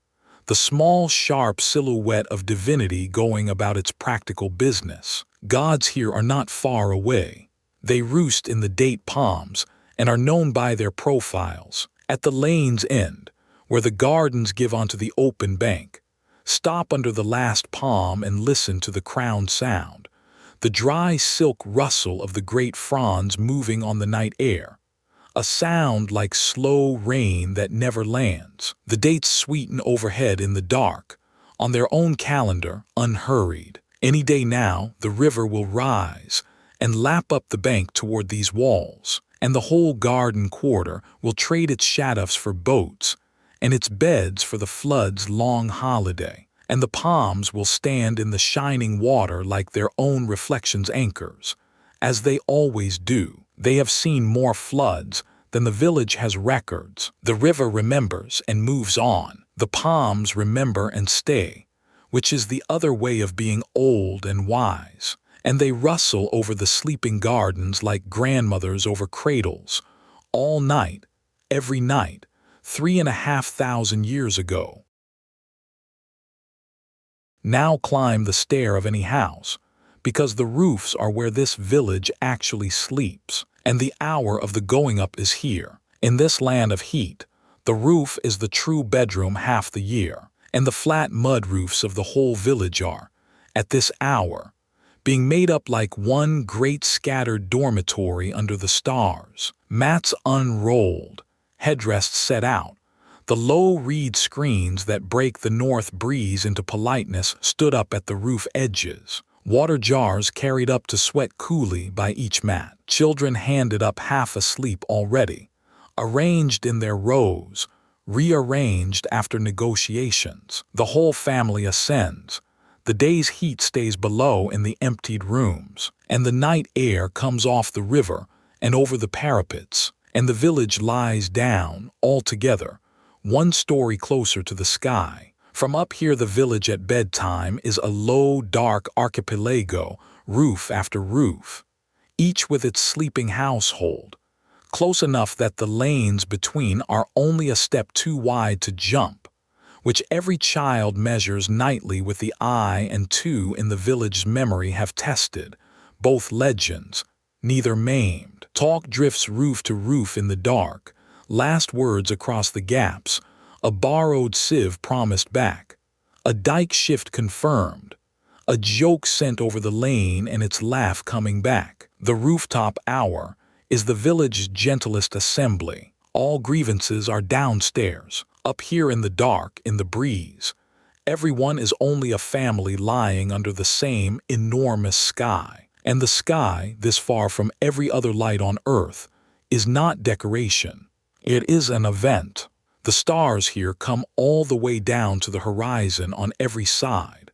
the small sharp silhouette of divinity going about its practical business. Gods here are not far away. They roost in the date palms and are known by their profiles. At the lane's end, where the gardens give onto the open bank, stop under the last palm and listen to the crown sound, the dry silk rustle of the great fronds moving on the night air, a sound like slow rain that never lands. The dates sweeten overhead in the dark, on their own calendar, unhurried. Any day now, the river will rise and lap up the bank toward these walls, and the whole garden quarter will trade its shadufs for boats, and its beds for the flood's long holiday, and the palms will stand in the shining water like their own reflections anchors, as they always do. They have seen more floods than the village has records. The river remembers and moves on. The palms remember and stay, which is the other way of being old and wise. And they rustle over the sleeping gardens like grandmothers over cradles, all night, every night, 3,500 years ago. Now climb the stair of any house, because the roofs are where this village actually sleeps, and the hour of the going up is here. In this land of heat, The roof is the true bedroom half the year, and the flat mud roofs of the whole village are, at this hour, being made up like one great scattered dormitory under the stars. Mats unrolled, headrests set out, the low reed screens that break the north breeze into politeness stood up at the roof edges. Water jars carried up to sweat coolly by each mat. Children handed up half asleep already, arranged in their rows, rearranged after negotiations. The whole family ascends. The day's heat stays below in the emptied rooms, and the night air comes off the river and over the parapets, and the village lies down, all together, one story closer to the sky. From up here the village at bedtime is a low, dark archipelago, roof after roof, each with its sleeping household, close enough that the lanes between are only a step too wide to jump, which every child measures nightly with the eye, and two in the village's memory have tested, both legends, neither maimed. Talk drifts roof to roof in the dark, last words across the gaps, a borrowed sieve promised back, a dike shift confirmed, a joke sent over the lane and its laugh coming back. The rooftop hour is the village's gentlest assembly. All grievances are downstairs. Up here in the dark, in the breeze, everyone is only a family lying under the same enormous sky. And the sky, this far from every other light on earth, is not decoration. It is an event. The stars here come all the way down to the horizon on every side,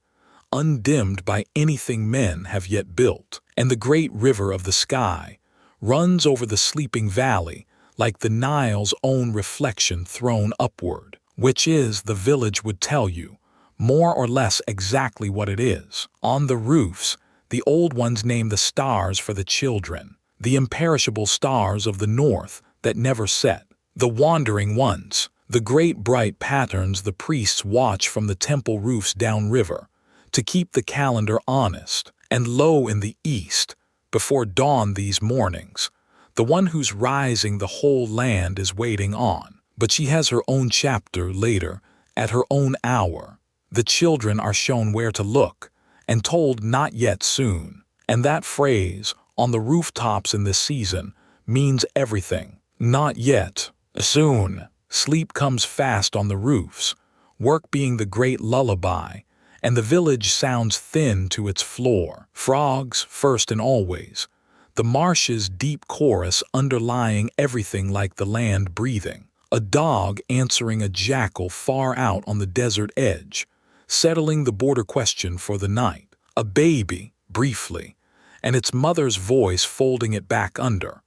undimmed by anything men have yet built. And the great river of the sky runs over the sleeping valley like the Nile's own reflection thrown upward, which is, the village would tell you, more or less exactly what it is. On the roofs, the old ones name the stars for the children, the imperishable stars of the north that never set. The wandering ones, the great bright patterns the priests watch from the temple roofs downriver, to keep the calendar honest. And low in the east, before dawn these mornings, the one whose rising the whole land is waiting on. But she has her own chapter later, at her own hour. The children are shown where to look, and told not yet soon. And that phrase, on the rooftops in this season, means everything. Not yet. Soon. Sleep comes fast on the roofs, work being the great lullaby, and the village sounds thin to its floor. Frogs, first and always. The marsh's deep chorus underlying everything like the land breathing. A dog answering a jackal far out on the desert edge, settling the border question for the night. A baby, briefly, and its mother's voice folding it back under.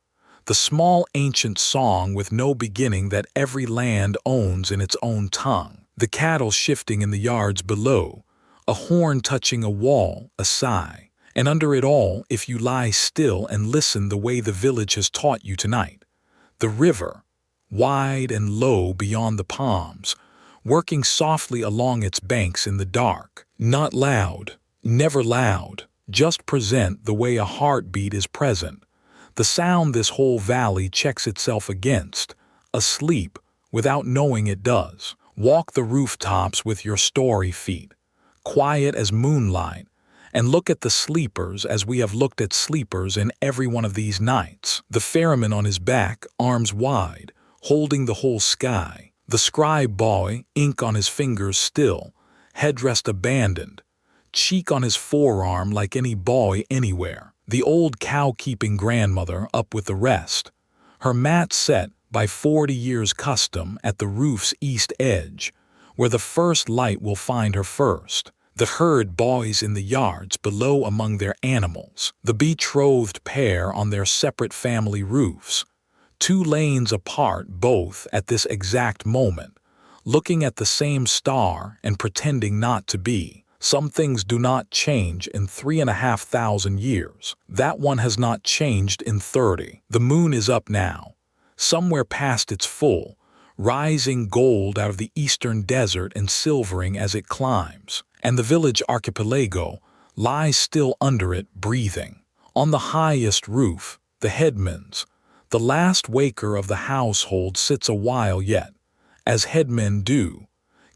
The small ancient song with no beginning that every land owns in its own tongue. The cattle shifting in the yards below, a horn touching a wall, a sigh. And under it all, if you lie still and listen the way the village has taught you tonight, the river, wide and low beyond the palms, working softly along its banks in the dark. Not loud, never loud, just present the way a heartbeat is present. The sound this whole valley checks itself against, asleep, without knowing it does. Walk the rooftops with your story feet, quiet as moonlight, and look at the sleepers as we have looked at sleepers in every one of these nights. The ferryman on his back, arms wide, holding the whole sky. The scribe boy, ink on his fingers still, headrest abandoned, cheek on his forearm like any boy anywhere. The old cow-keeping grandmother up with the rest, her mat set by 40 years' custom at the roof's east edge, where the first light will find her first. The herd boys in the yards below among their animals. The betrothed pair on their separate family roofs, 2 lanes apart both at this exact moment, looking at the same star and pretending not to be. Some things do not change in 3,500 years. That one has not changed in 30. The moon is up now, somewhere past its full, rising gold out of the eastern desert and silvering as it climbs. And the village archipelago lies still under it, breathing. On the highest roof, the headman's, the last waker of the household, sits a while yet, as headmen do,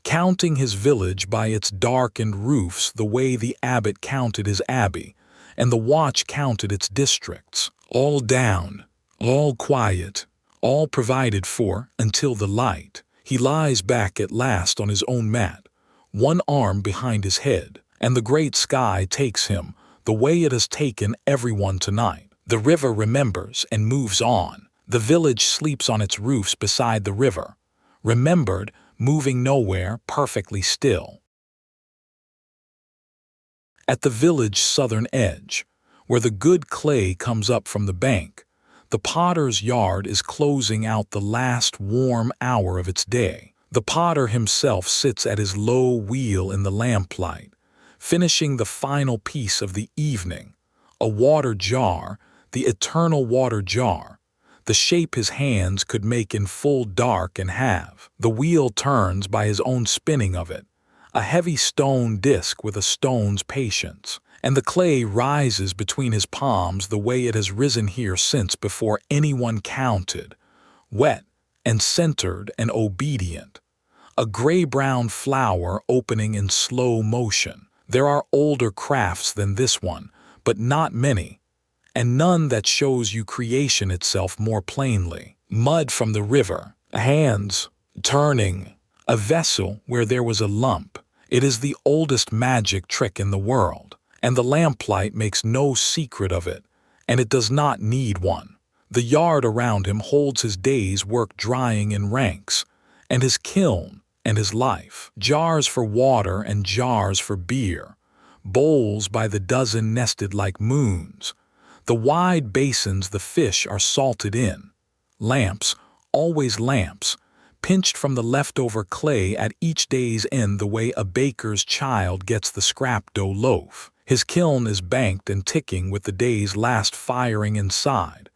counting his village by its darkened roofs the way the abbot counted his abbey, and the watch counted its districts. All down, all quiet, all provided for until the light. He lies back at last on his own mat, one arm behind his head, and the great sky takes him the way it has taken everyone tonight. The river remembers and moves on. The village sleeps on its roofs beside the river, remembered, moving nowhere, perfectly still. At the village's southern edge, where the good clay comes up from the bank, the potter's yard is closing out the last warm hour of its day. The potter himself sits at his low wheel in the lamplight, finishing the final piece of the evening, a water jar, the eternal water jar, the shape his hands could make in full dark and have. The wheel turns by his own spinning of it, a heavy stone disc with a stone's patience, and the clay rises between his palms the way it has risen here since before anyone counted, wet and centered and obedient, a gray-brown flower opening in slow motion. There are older crafts than this one, but not many, and none that shows you creation itself more plainly. Mud from the river, hands turning, a vessel where there was a lump. It is the oldest magic trick in the world, and the lamplight makes no secret of it, and it does not need one. The yard around him holds his day's work drying in ranks, and his kiln and his life. Jars for water and jars for beer, bowls by the dozen nested like moons. The wide basins the fish are salted in. Lamps, always lamps, pinched from the leftover clay at each day's end the way a baker's child gets the scrap dough loaf. His kiln is banked and ticking with the day's last firing inside,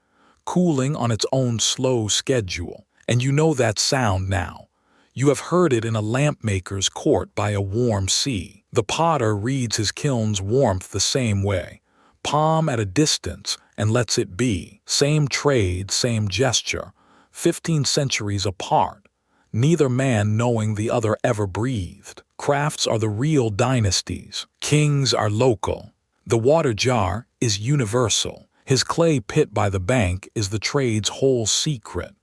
cooling on its own slow schedule. And you know that sound now. You have heard it in a lampmaker's court by a warm sea. The potter reads his kiln's warmth the same way, palm at a distance, and lets it be. Same trade, same gesture, 15 centuries apart, neither man knowing the other ever breathed. Crafts are the real dynasties. Kings are local. The water jar is universal. His clay pit by the bank is the trade's whole secret,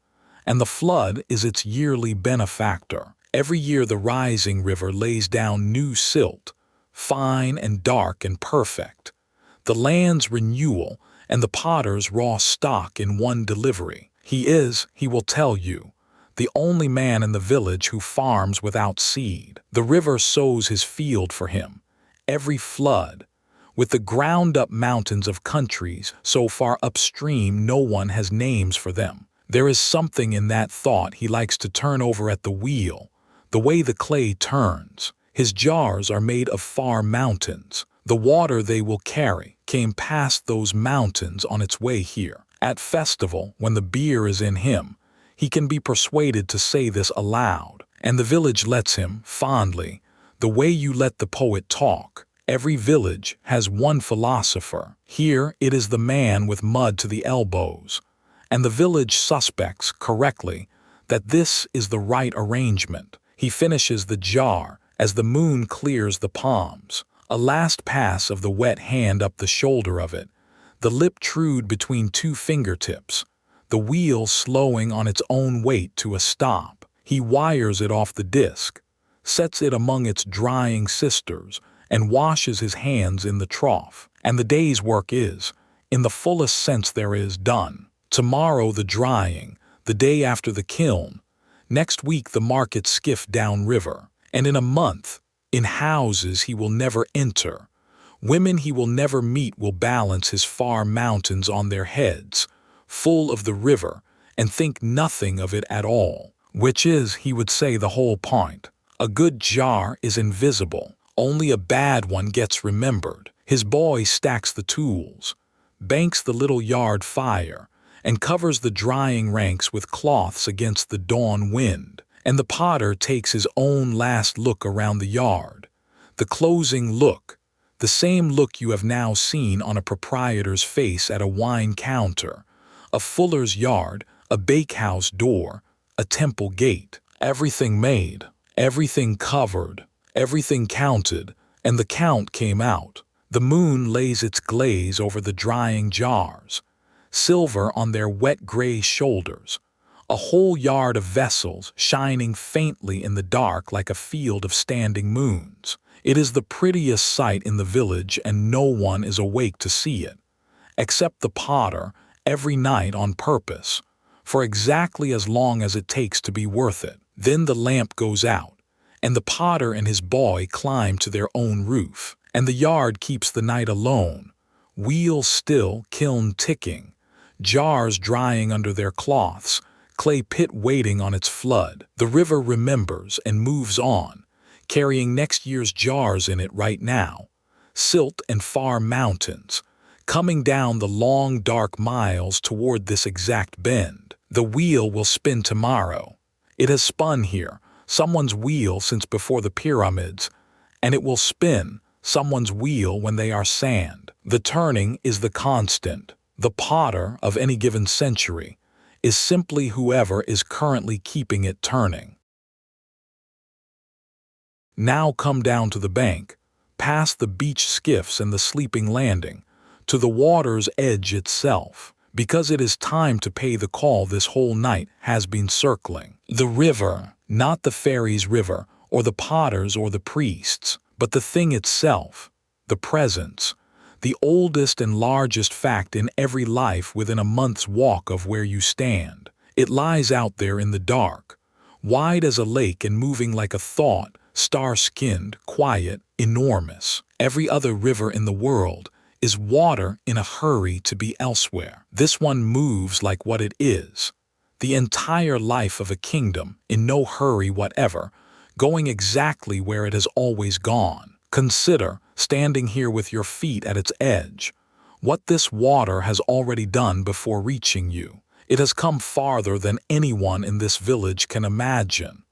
and the flood is its yearly benefactor. Every year the rising river lays down new silt, fine and dark and perfect, the land's renewal and the potter's raw stock in one delivery. He is, he will tell you, the only man in the village who farms without seed. The river sows his field for him, every flood, with the ground-up mountains of countries so far upstream no one has names for them. There is something in that thought he likes to turn over at the wheel, the way the clay turns. His jars are made of far mountains. The water they will carry came past those mountains on its way here. At festival, when the beer is in him, he can be persuaded to say this aloud, and the village lets him, fondly, the way you let the poet talk. Every village has one philosopher. Here it is the man with mud to the elbows, and the village suspects, correctly, that this is the right arrangement. He finishes the jar as the moon clears the palms, a last pass of the wet hand up the shoulder of it, the lip trued between two fingertips, the wheel slowing on its own weight to a stop. He wires it off the disc, sets it among its drying sisters, and washes his hands in the trough. And the day's work is, in the fullest sense there is, done. Tomorrow the drying, the day after the kiln, next week the market skiff downriver, and in a month, in houses he will never enter, women he will never meet will balance his far mountains on their heads, full of the river, and think nothing of it at all, which is, he would say, the whole point. A good jar is invisible, only a bad one gets remembered. His boy stacks the tools, banks the little yard fire, and covers the drying ranks with cloths against the dawn wind. And the potter takes his own last look around the yard, the closing look, the same look you have now seen on a proprietor's face at a wine counter, a fuller's yard, a bakehouse door, a temple gate. Everything made, everything covered, everything counted, and the count came out. The moon lays its glaze over the drying jars, silver on their wet gray shoulders, a whole yard of vessels shining faintly in the dark like a field of standing moons. It is the prettiest sight in the village, and no one is awake to see it, except the potter, every night on purpose, for exactly as long as it takes to be worth it. Then the lamp goes out, and the potter and his boy climb to their own roof, and the yard keeps the night alone, wheel still, kiln ticking, jars drying under their cloths, clay pit waiting on its flood. The river remembers and moves on, carrying next year's jars in it right now, silt and far mountains, coming down the long dark miles toward this exact bend. The wheel will spin tomorrow. It has spun here, someone's wheel since before the pyramids, and it will spin someone's wheel when they are sand. The turning is the constant. The potter of any given century is simply whoever is currently keeping it turning. Now come down to the bank, past the beach skiffs and the sleeping landing, to the water's edge itself, because it is time to pay the call this whole night has been circling. The river, not the Ferry's river, or the potters or the priests, but the thing itself, the presence, the oldest and largest fact in every life within a month's walk of where you stand. It lies out there in the dark, wide as a lake and moving like a thought, star-skinned, quiet, enormous. Every other river in the world is water in a hurry to be elsewhere. This one moves like what it is, the entire life of a kingdom, in no hurry whatever, going exactly where it has always gone. Consider, standing here with your feet at its edge, what this water has already done before reaching you. It has come farther than anyone in this village can imagine,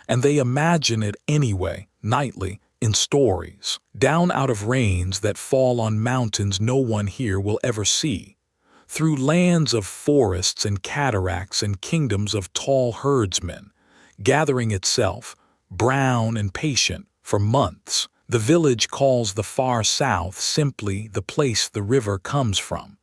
and they imagine it anyway, nightly, in stories, down out of rains that fall on mountains no one here will ever see, through lands of forests and cataracts and kingdoms of tall herdsmen, gathering itself, brown and patient, for months. The village calls the far south simply the place the river comes from,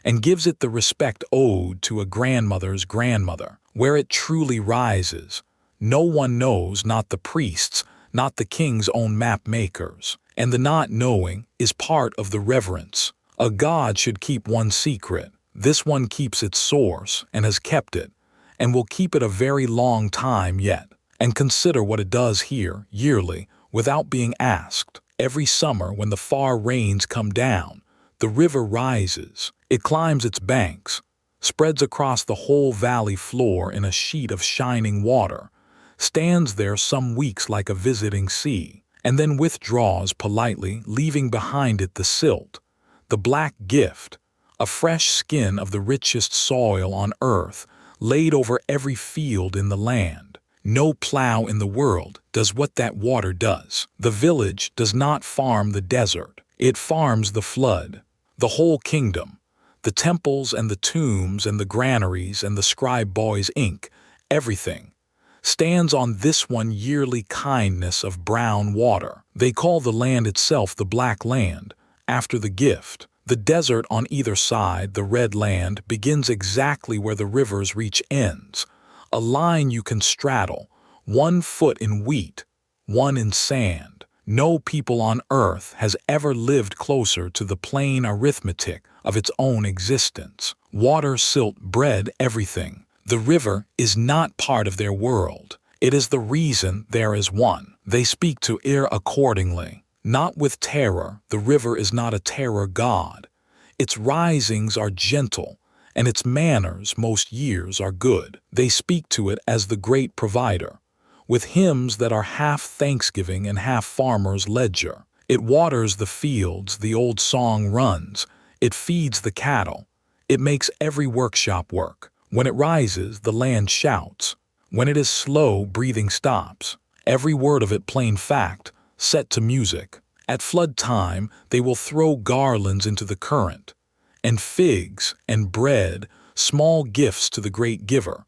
and gives it the respect owed to a grandmother's grandmother. Where it truly rises, no one knows, not the priests, not the king's own map makers. And the not knowing is part of the reverence. A god should keep one secret. This one keeps its source and has kept it, and will keep it a very long time yet. And consider what it does here, yearly, without being asked. Every summer when the far rains come down, the river rises. It climbs its banks, spreads across the whole valley floor in a sheet of shining water, stands there some weeks like a visiting sea, and then withdraws politely, leaving behind it the silt, the black gift, a fresh skin of the richest soil on earth, laid over every field in the land. No plow in the world does what that water does. The village does not farm the desert. It farms the flood, the whole kingdom, the temples and the tombs and the granaries and the scribe boy's ink, everything stands on this one yearly kindness of brown water. They call the land itself the Black Land, after the gift. The desert on either side, the red land, begins exactly where the river's reach ends, a line you can straddle, 1 foot in wheat, 1 in sand. No people on earth has ever lived closer to the plain arithmetic of its own existence. Water, silt, bread, everything. The river is not part of their world. It is the reason there is one. They speak to it accordingly. Not with terror. The river is not a terror god. Its risings are gentle, and its manners most years are good. They speak to it as the great provider, with hymns that are half thanksgiving and half farmer's ledger. It waters the fields, the old song runs. It feeds the cattle. It makes every workshop work. When it rises, the land shouts. When it is slow, breathing stops. Every word of it plain fact, set to music. At flood time, they will throw garlands into the current, and figs and bread, small gifts to the great giver,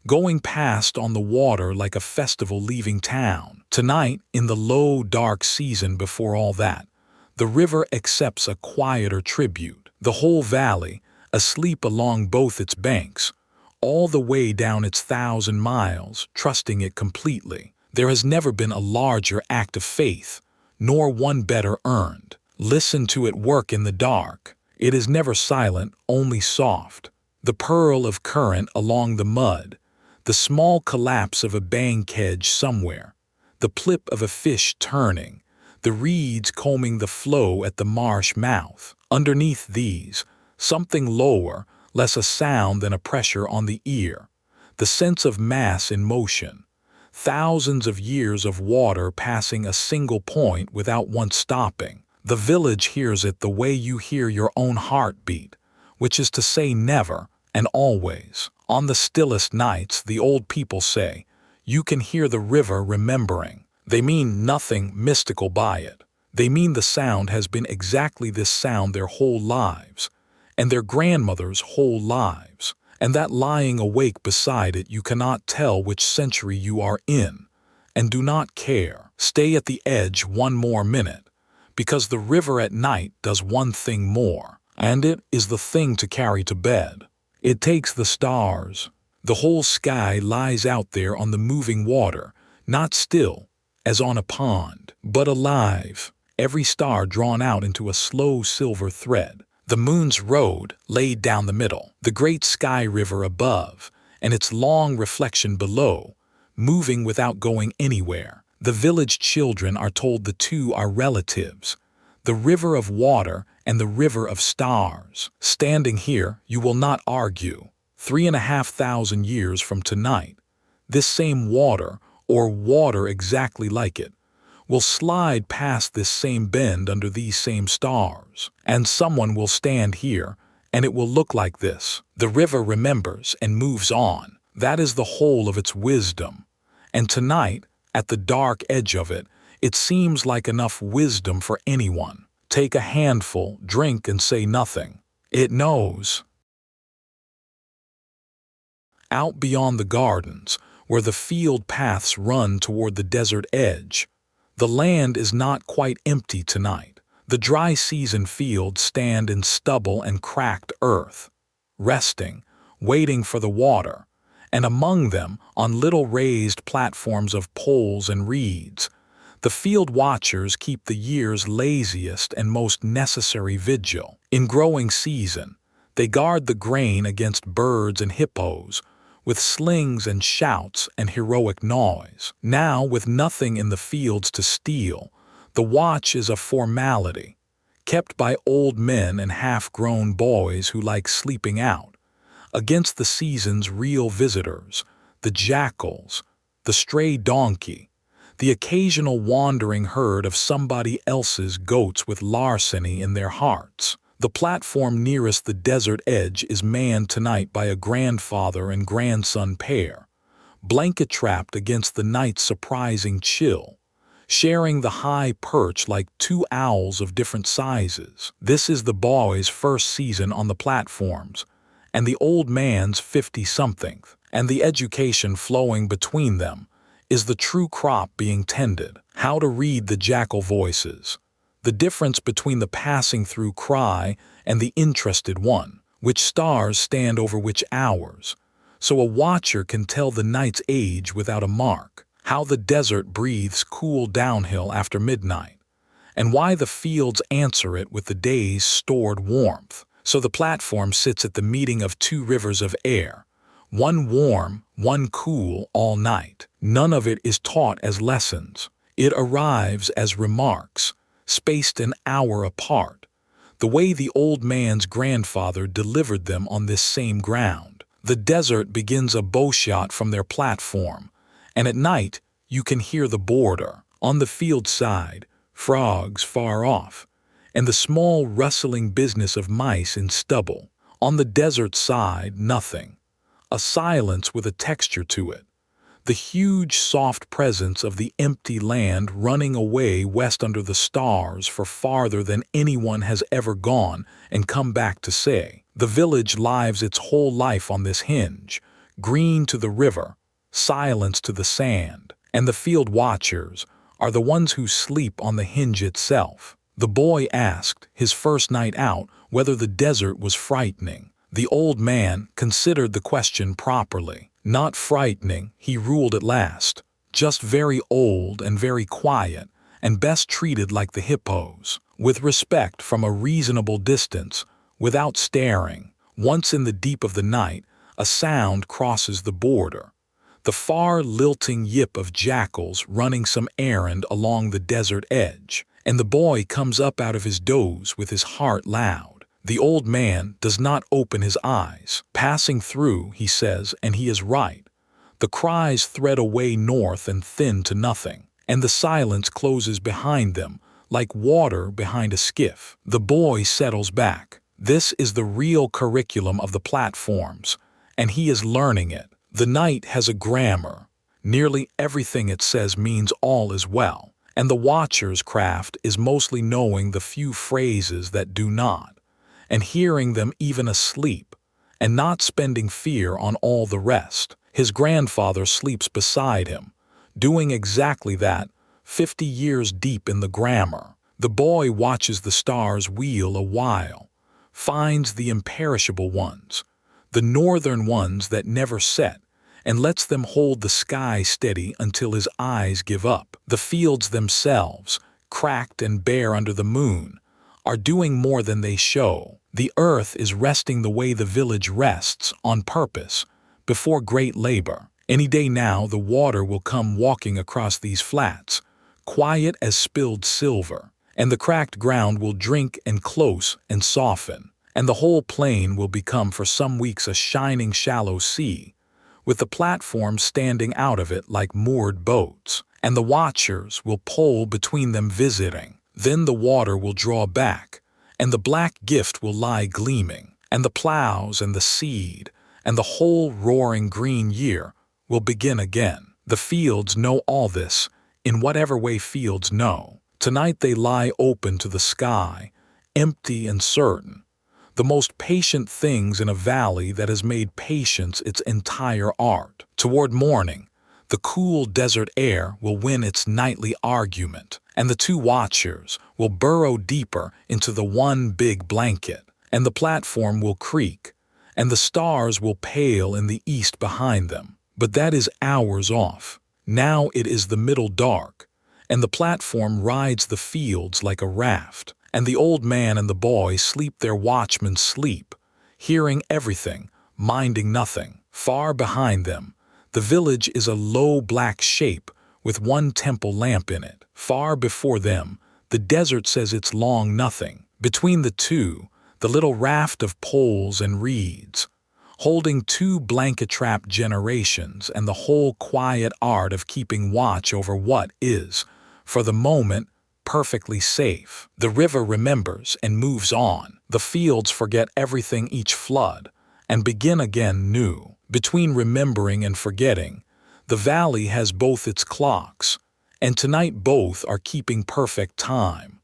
going past on the water like a festival leaving town. Tonight, in the low, dark season before all that, the river accepts a quieter tribute. The whole valley, asleep along both its banks, all the way down its 1,000 miles, trusting it completely. There has never been a larger act of faith, nor one better earned. Listen to it work in the dark. It is never silent, only soft. The purl of current along the mud, the small collapse of a bank edge somewhere, the plip of a fish turning, the reeds combing the flow at the marsh mouth. Underneath these, something lower, less a sound than a pressure on the ear, the sense of mass in motion, thousands of years of water passing a single point without once stopping. The village hears it the way you hear your own heartbeat, which is to say never and always. On the stillest nights, the old people say, you can hear the river remembering. They mean nothing mystical by it. They mean the sound has been exactly this sound their whole lives, and their grandmothers' whole lives, and that lying awake beside it you cannot tell which century you are in, and do not care. Stay at the edge one more minute, because the river at night does one thing more, and it is the thing to carry to bed. It takes the stars. The whole sky lies out there on the moving water, not still, as on a pond, but alive, every star drawn out into a slow silver thread. The moon's road laid down the middle, the great sky river above, and its long reflection below, moving without going anywhere. The village children are told the two are relatives, the river of water and the river of stars. Standing here, you will not argue. 3,500 years from tonight, this same water, or water exactly like it, will slide past this same bend under these same stars, and someone will stand here, and it will look like this. The river remembers and moves on. That is the whole of its wisdom. And tonight, at the dark edge of it, it seems like enough wisdom for anyone. Take a handful, drink, and say nothing. It knows. Out beyond the gardens, where the field paths run toward the desert edge, the land is not quite empty tonight. The dry season fields stand in stubble and cracked earth, resting, waiting for the water, and among them, on little raised platforms of poles and reeds, the field watchers keep the year's laziest and most necessary vigil. In growing season, they guard the grain against birds and hippos, with slings and shouts and heroic noise. Now, with nothing in the fields to steal, the watch is a formality, kept by old men and half-grown boys who like sleeping out, against the season's real visitors, the jackals, the stray donkey, the occasional wandering herd of somebody else's goats with larceny in their hearts. The platform nearest the desert edge is manned tonight by a grandfather and grandson pair, blanket-trapped against the night's surprising chill, sharing the high perch like two owls of different sizes. This is the boy's first season on the platforms, and the old man's 50-something, and the education flowing between them is the true crop being tended. How to read the jackal voices, the difference between the passing-through cry and the interested one, which stars stand over which hours, so a watcher can tell the night's age without a mark, how the desert breathes cool downhill after midnight, and why the fields answer it with the day's stored warmth. So the platform sits at the meeting of two rivers of air, one warm, one cool all night. None of it is taught as lessons. It arrives as remarks, spaced an hour apart, the way the old man's grandfather delivered them on this same ground. The desert begins a bowshot from their platform, and at night you can hear the border. On the field side, frogs far off, and the small rustling business of mice in stubble. On the desert side, nothing. A silence with a texture to it. The huge, soft presence of the empty land running away west under the stars for farther than anyone has ever gone and come back to say. The village lives its whole life on this hinge, green to the river, silence to the sand, and the field watchers are the ones who sleep on the hinge itself. The boy asked, his first night out, whether the desert was frightening. The old man considered the question properly. Not frightening, he ruled at last. Just very old and very quiet, and best treated like the hippos, with respect from a reasonable distance, without staring. Once in the deep of the night, a sound crosses the border. The far lilting yip of jackals running some errand along the desert edge, and the boy comes up out of his doze with his heart loud. The old man does not open his eyes. Passing through, he says, and he is right. The cries thread away north and thin to nothing, and the silence closes behind them like water behind a skiff. The boy settles back. This is the real curriculum of the platforms, and he is learning it. The night has a grammar. Nearly everything it says means all is well, and the watcher's craft is mostly knowing the few phrases that do not, and hearing them even asleep, and not spending fear on all the rest. His grandfather sleeps beside him, doing exactly that, 50 years deep in the grammar. The boy watches the stars wheel a while, finds the imperishable ones, the northern ones that never set, and lets them hold the sky steady until his eyes give up. The fields themselves, cracked and bare under the moon, are doing more than they show. The earth is resting the way the village rests, on purpose, before great labor. Any day now the water will come walking across these flats, quiet as spilled silver, and the cracked ground will drink and close and soften, and the whole plain will become for some weeks a shining shallow sea, with the platforms standing out of it like moored boats, and the watchers will pole between them visiting. Then the water will draw back, and the black gift will lie gleaming, and the plows and the seed, and the whole roaring green year will begin again. The fields know all this, in whatever way fields know. Tonight they lie open to the sky, empty and certain, the most patient things in a valley that has made patience its entire art. Toward morning, the cool desert air will win its nightly argument, and the two watchers will burrow deeper into the one big blanket, and the platform will creak, and the stars will pale in the east behind them. But that is hours off. Now it is the middle dark, and the platform rides the fields like a raft, and the old man and the boy sleep their watchman's sleep, hearing everything, minding nothing. Far behind them, the village is a low black shape with one temple lamp in it. Far before them, the desert says its long nothing. Between the two, the little raft of poles and reeds, holding two blanket-trapped generations and the whole quiet art of keeping watch over what is, for the moment, perfectly safe. The river remembers and moves on. The fields forget everything each flood and begin again new. Between remembering and forgetting, the valley has both its clocks, and tonight both are keeping perfect time.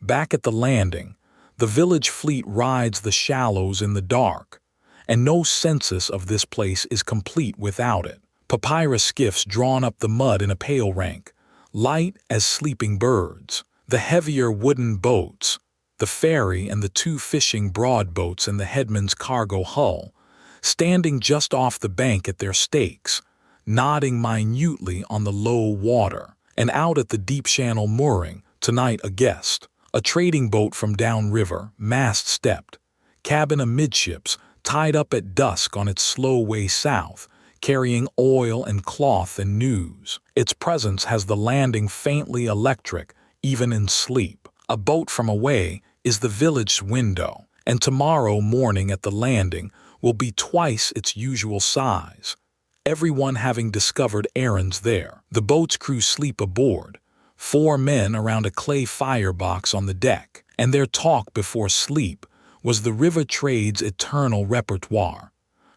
Back at the landing, the village fleet rides the shallows in the dark, and no census of this place is complete without it. Papyrus skiffs drawn up the mud in a pale rank, light as sleeping birds. The heavier wooden boats, the ferry and the two fishing broad boats and the headman's cargo hull, standing just off the bank at their stakes, nodding minutely on the low water. And out at the deep channel mooring, tonight a guest. A trading boat from downriver, mast-stepped, cabin amidships, tied up at dusk on its slow way south, carrying oil and cloth and news. Its presence has the landing faintly electric, even in sleep. A boat from away is the village's window, and tomorrow morning at the landing will be twice its usual size, everyone having discovered errands there. The boat's crew sleep aboard, 4 men around a clay firebox on the deck, and their talk before sleep was the river trade's eternal repertoire,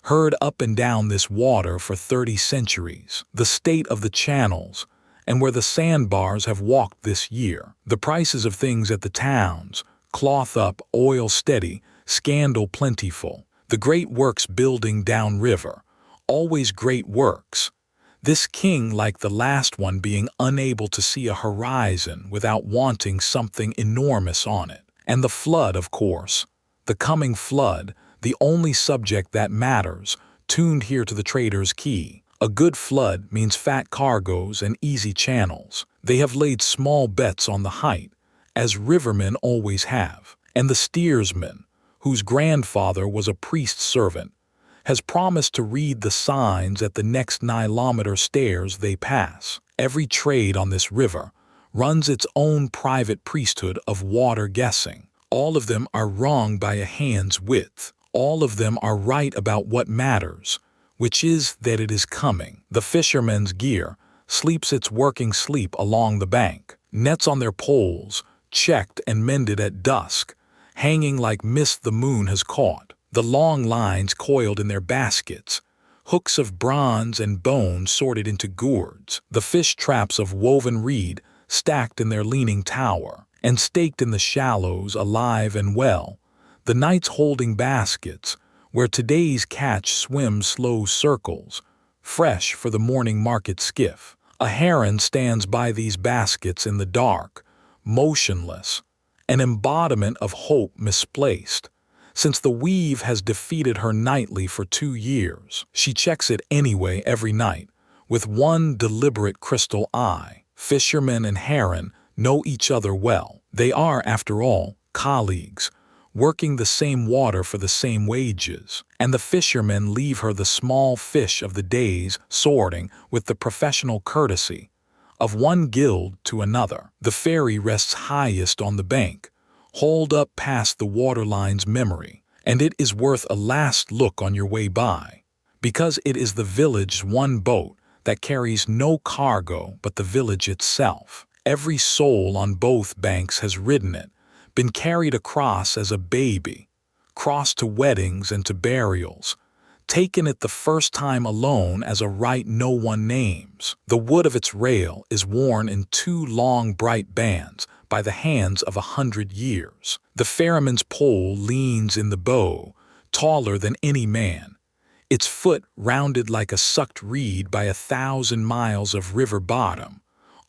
heard up and down this water for 30 centuries, the state of the channels, and where the sandbars have walked this year, the prices of things at the towns, cloth up, oil steady, scandal plentiful, The great works building downriver, always great works. This king, like the last one, being unable to see a horizon without wanting something enormous on it. And the flood, of course. The coming flood, the only subject that matters, tuned here to the trader's key. A good flood means fat cargoes and easy channels. They have laid small bets on the height, as rivermen always have. And the steersman, whose grandfather was a priest's servant, has promised to read the signs at the next Nilometer stairs they pass. Every trade on this river runs its own private priesthood of water guessing. All of them are wrong by a hand's width. All of them are right about what matters, which is that it is coming. The fisherman's gear sleeps its working sleep along the bank. Nets on their poles, checked and mended at dusk, hanging like mist the moon has caught. The long lines coiled in their baskets, hooks of bronze and bone sorted into gourds, the fish traps of woven reed stacked in their leaning tower, and staked in the shallows alive and well, the knights holding baskets, where today's catch swims slow circles, fresh for the morning market skiff. A heron stands by these baskets in the dark, motionless, an embodiment of hope misplaced. Since the weave has defeated her nightly for 2 years, she checks it anyway every night, with one deliberate crystal eye. Fisherman and heron know each other well. They are, after all, colleagues, working the same water for the same wages. And the fishermen leave her the small fish of the days sorting with the professional courtesy of one guild to another. The ferry rests highest on the bank, hauled up past the waterline's memory, and it is worth a last look on your way by, because it is the village's one boat that carries no cargo but the village itself. Every soul on both banks has ridden it, been carried across as a baby, crossed to weddings and to burials, taken it the first time alone as a rite no one names. The wood of its rail is worn in 2 long bright bands by the hands of 100 years. The ferryman's pole leans in the bow, taller than any man, its foot rounded like a sucked reed by 1,000 miles of river bottom,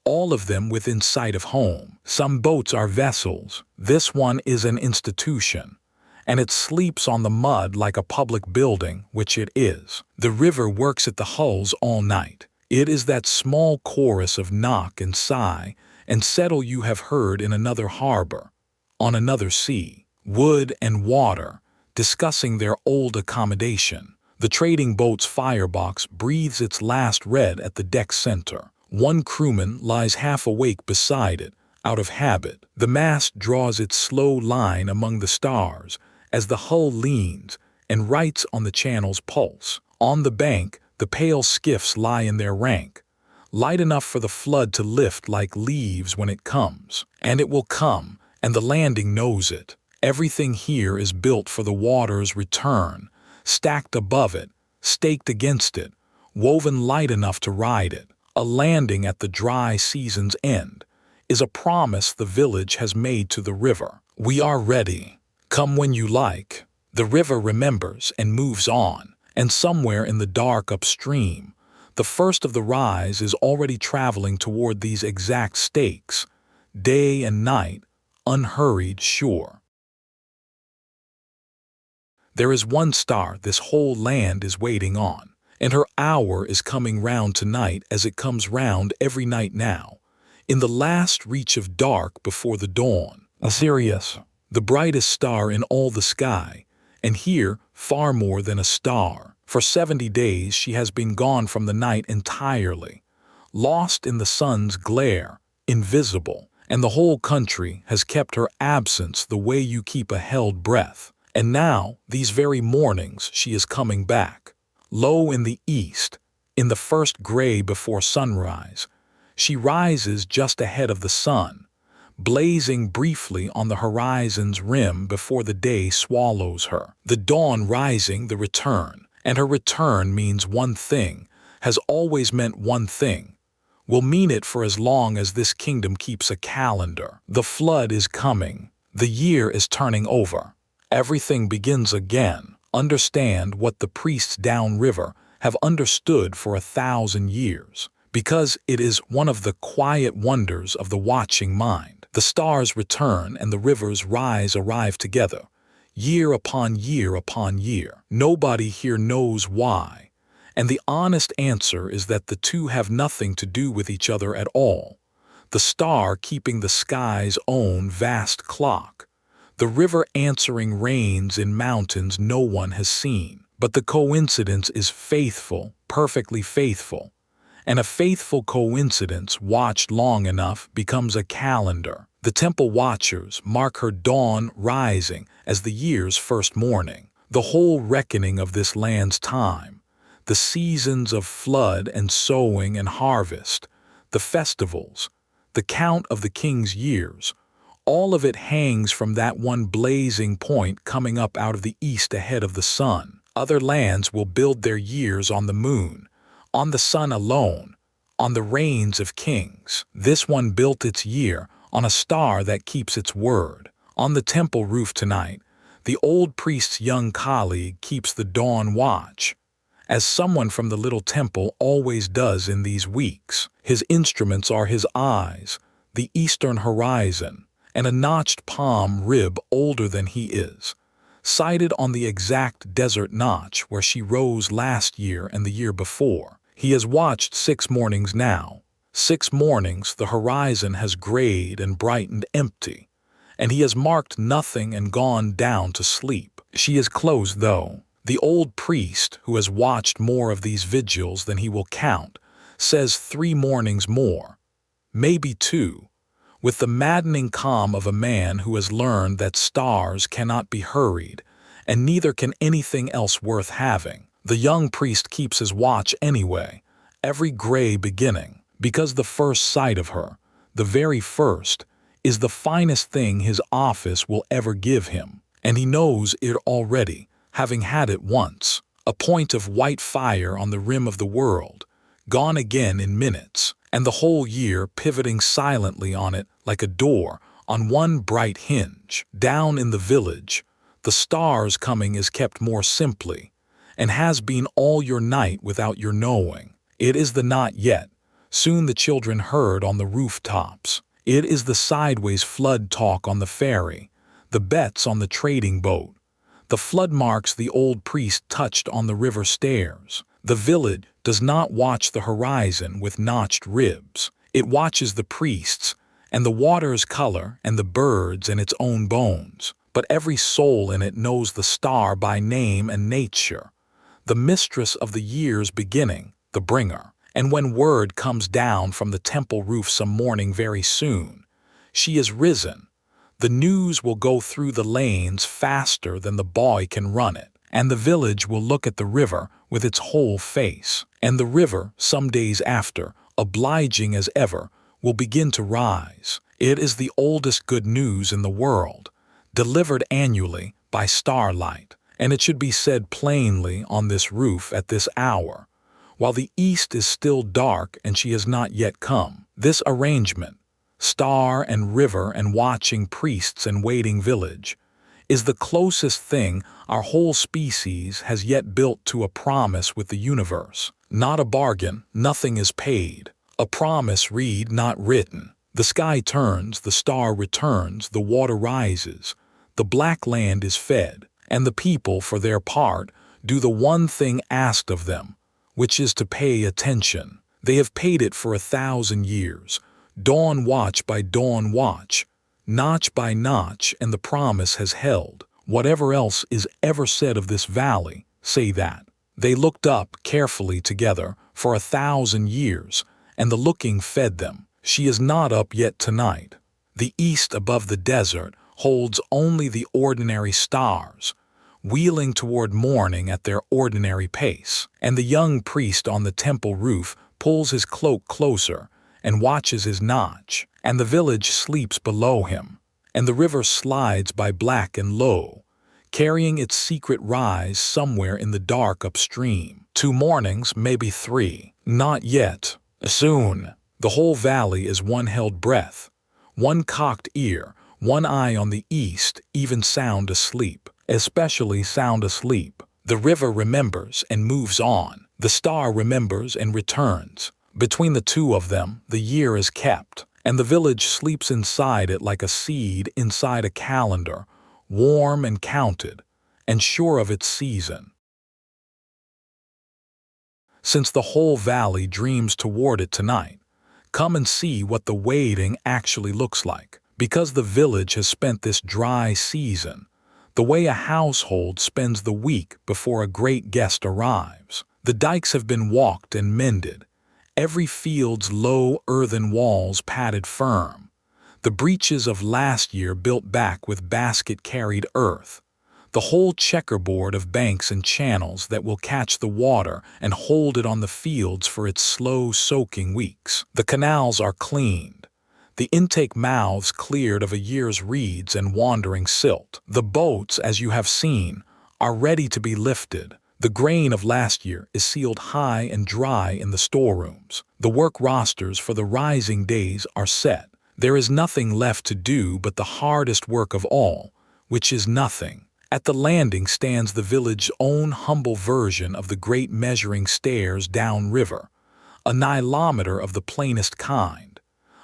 all of them within sight of home. Some boats are vessels. This one is an institution, and it sleeps on the mud like a public building, which it is. The river works at the hulls all night. It is that small chorus of knock and sigh and settle you have heard in another harbor, on another sea. Wood and water, discussing their old accommodation. The trading boat's firebox breathes its last red at the deck center. One crewman lies half awake beside it, out of habit. The mast draws its slow line among the stars as the hull leans and writes on the channel's pulse. On the bank, the pale skiffs lie in their rank, light enough for the flood to lift like leaves when it comes. And it will come, and the landing knows it. Everything here is built for the water's return, stacked above it, staked against it, woven light enough to ride it. A landing at the dry season's end is a promise the village has made to the river. We are ready. Come when you like. The river remembers and moves on, and somewhere in the dark upstream, the first of the rise is already traveling toward these exact stakes, day and night, unhurried, sure. There is one star this whole land is waiting on, and her hour is coming round tonight as it comes round every night now, in the last reach of dark before the dawn. Sirius, the brightest star in all the sky, and here far more than a star. For 70 days she has been gone from the night entirely, lost in the sun's glare, invisible, and the whole country has kept her absence the way you keep a held breath. And now, these very mornings, she is coming back. Low in the east, in the first gray before sunrise, she rises just ahead of the sun, blazing briefly on the horizon's rim before the day swallows her. The dawn rising, the return, and her return means one thing, has always meant one thing, will mean it for as long as this kingdom keeps a calendar. The flood is coming. The year is turning over. Everything begins again. understand what the priests downriver have understood for 1,000 years, because it is one of the quiet wonders of the watching mind. The stars return and the rivers arrive together, year upon year upon year. Nobody here knows why, and the honest answer is that the two have nothing to do with each other at all. The star keeping the sky's own vast clock, the river answering rains in mountains no one has seen. But the coincidence is faithful, perfectly faithful, and a faithful coincidence watched long enough becomes a calendar. The temple watchers mark her dawn rising as the year's first morning, the whole reckoning of this land's time, the seasons of flood and sowing and harvest, the festivals, the count of the king's years. All of it hangs from that one blazing point coming up out of the east ahead of the sun. Other lands will build their years on the moon, on the sun alone, on the reigns of kings. This one built its year on a star that keeps its word. On the temple roof tonight, the old priest's young colleague keeps the dawn watch, as someone from the little temple always does in these weeks. His instruments are his eyes, the eastern horizon, and a notched palm rib older than he is, sighted on the exact desert notch where she rose last year and the year before. He has watched 6 mornings now. 6 mornings the horizon has grayed and brightened empty, and he has marked nothing and gone down to sleep. She is close, though. The old priest, who has watched more of these vigils than he will count, says 3 mornings more, maybe 2, with the maddening calm of a man who has learned that stars cannot be hurried, and neither can anything else worth having. The young priest keeps his watch anyway, every gray beginning, because the first sight of her, the very first, is the finest thing his office will ever give him, and he knows it already, having had it once, a point of white fire on the rim of the world, gone again in minutes, and the whole year pivoting silently on it like a door on one bright hinge. Down in the village, the stars coming is kept more simply, and has been all your night without your knowing. It is the not yet, soon the children heard on the rooftops. It is the sideways flood talk on the ferry, the bets on the trading boat, the flood marks the old priest touched on the river stairs. The village does not watch the horizon with notched ribs. It watches the priests, and the water's color, and the birds and its own bones. But every soul in it knows the star by name and nature, the mistress of the year's beginning, the bringer. And when word comes down from the temple roof some morning very soon, she is risen, the news will go through the lanes faster than the boy can run it, and the village will look at the river with its whole face. And the river, some days after, obliging as ever, will begin to rise. It is the oldest good news in the world, delivered annually by starlight, and it should be said plainly on this roof at this hour, while the east is still dark and she has not yet come. This arrangement, star and river and watching priests and waiting village, is the closest thing our whole species has yet built to a promise with the universe. Not a bargain, nothing is paid. A promise read, not written. The sky turns, the star returns, the water rises, the black land is fed, and the people, for their part, do the one thing asked of them, which is to pay attention. They have paid it for 1,000 years, dawn watch by dawn watch, notch by notch, and the promise has held. Whatever else is ever said of this valley, say that. They looked up carefully together for 1,000 years, and the looking fed them. She is not up yet tonight. The east above the desert holds only the ordinary stars, wheeling toward morning at their ordinary pace, and the young priest on the temple roof pulls his cloak closer and watches his notch, and the village sleeps below him, and the river slides by black and low, carrying its secret rise somewhere in the dark upstream. 2 mornings, maybe 3. Not yet. Soon. The whole valley is one held breath, one cocked ear, one eye on the east, even sound asleep, especially sound asleep. The river remembers and moves on. The star remembers and returns. Between the two of them, the year is kept, and the village sleeps inside it like a seed inside a calendar, warm and counted, and sure of its season. Since the whole valley dreams toward it tonight, come and see what the waiting actually looks like. Because the village has spent this dry season, the way a household spends the week before a great guest arrives. The dikes have been walked and mended, every field's low earthen walls padded firm, the breaches of last year built back with basket-carried earth, the whole checkerboard of banks and channels that will catch the water and hold it on the fields for its slow soaking weeks. The canals are cleaned, the intake mouths cleared of a year's reeds and wandering silt. The boats, as you have seen, are ready to be lifted. The grain of last year is sealed high and dry in the storerooms. The work rosters for the rising days are set. There is nothing left to do but the hardest work of all, which is nothing. At the landing stands the village's own humble version of the great measuring stairs downriver, a nilometer of the plainest kind,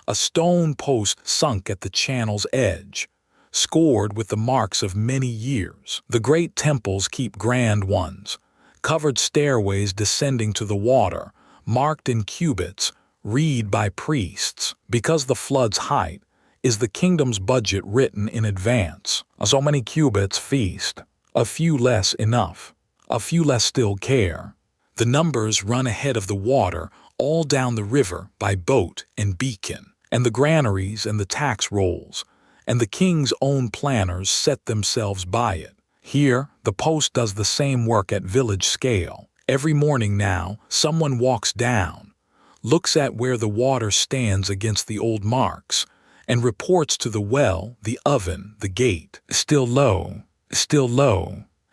a stone post sunk at the channel's edge, scored with the marks of many years. The great temples keep grand ones, covered stairways descending to the water, marked in cubits, read by priests, because the flood's height is the kingdom's budget written in advance. So many cubits feast, a few less enough, a few less still care. The numbers run ahead of the water all down the river by boat and beacon, and the granaries and the tax rolls, and the king's own planners set themselves by it. Here, the post does the same work at village scale. Every morning now, someone walks down, looks at where the water stands against the old marks, and reports to the well, the oven, the gate. Still low,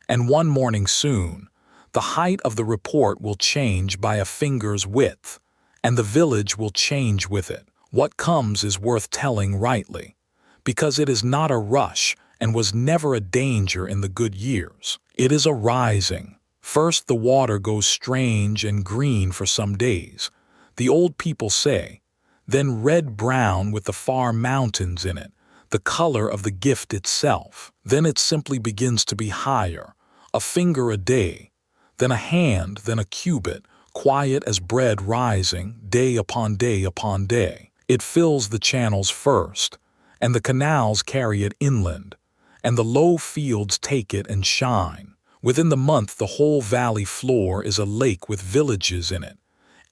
and one morning soon, the height of the report will change by a finger's width, and the village will change with it. What comes is worth telling rightly, because it is not a rush and was never a danger in the good years. It is a rising. First the water goes strange and green for some days, the old people say, then red-brown with the far mountains in it, the color of the gift itself. Then it simply begins to be higher, a finger a day, then a hand, then a cubit, quiet as bread rising, day upon day upon day. It fills the channels first, and the canals carry it inland, and the low fields take it and shine. Within the month the whole valley floor is a lake with villages in it,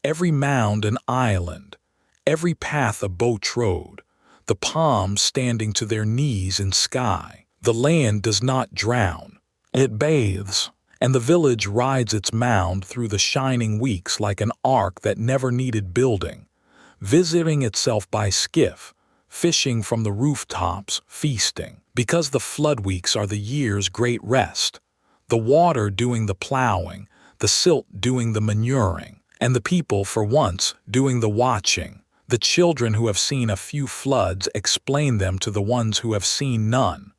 every mound an island, every path a boat road, the palms standing to their knees in sky. The land does not drown, it bathes, and the village rides its mound through the shining weeks like an ark that never needed building, visiting itself by skiff, fishing from the rooftops, feasting. Because the flood weeks are the year's great rest, the water doing the plowing, the silt doing the manuring, and the people, for once, doing the watching. The children who have seen a few floods explain them to the ones who have seen none.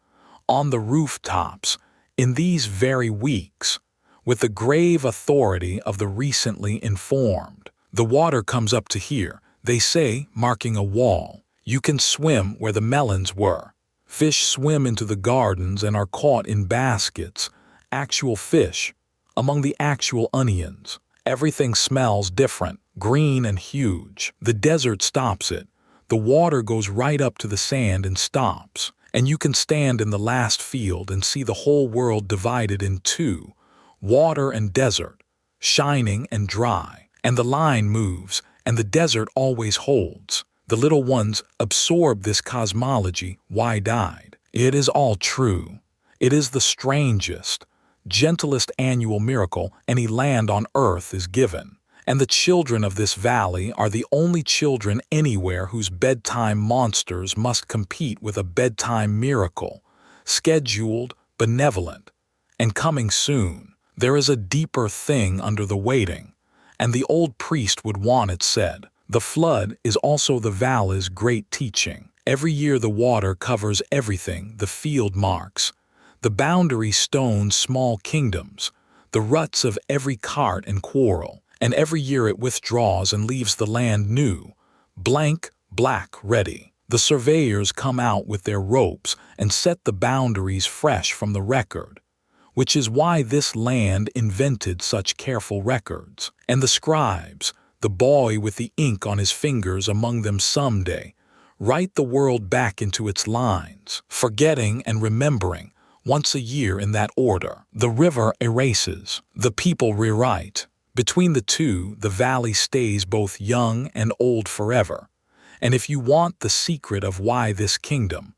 On the rooftops, in these very weeks, with the grave authority of the recently informed. The water comes up to here, they say, marking a wall. You can swim where the melons were. Fish swim into the gardens and are caught in baskets, actual fish, among the actual onions. Everything smells different, green and huge. The desert stops it. The water goes right up to the sand and stops. And you can stand in the last field and see the whole world divided in two, water and desert, shining and dry. And the line moves, and the desert always holds. The little ones absorb this cosmology wide-eyed. It is all true. It is the strangest, gentlest annual miracle any land on earth is given. And the children of this valley are the only children anywhere whose bedtime monsters must compete with a bedtime miracle, scheduled, benevolent, and coming soon. There is a deeper thing under the waiting, and the old priest would want it said. The flood is also the valley's great teaching. Every year the water covers everything, the field marks, the boundary stones small kingdoms, the the ruts of every cart and quarrel, and every year it withdraws and leaves the land new, blank, black, ready. The surveyors come out with their ropes and set the boundaries fresh from the record, which is why this land invented such careful records. And the scribes, the boy with the ink on his fingers among them someday, write the world back into its lines, forgetting and remembering, once a year in that order. The river erases, the people rewrite. Between the two, the valley stays both young and old forever. And if you want the secret of why this kingdom,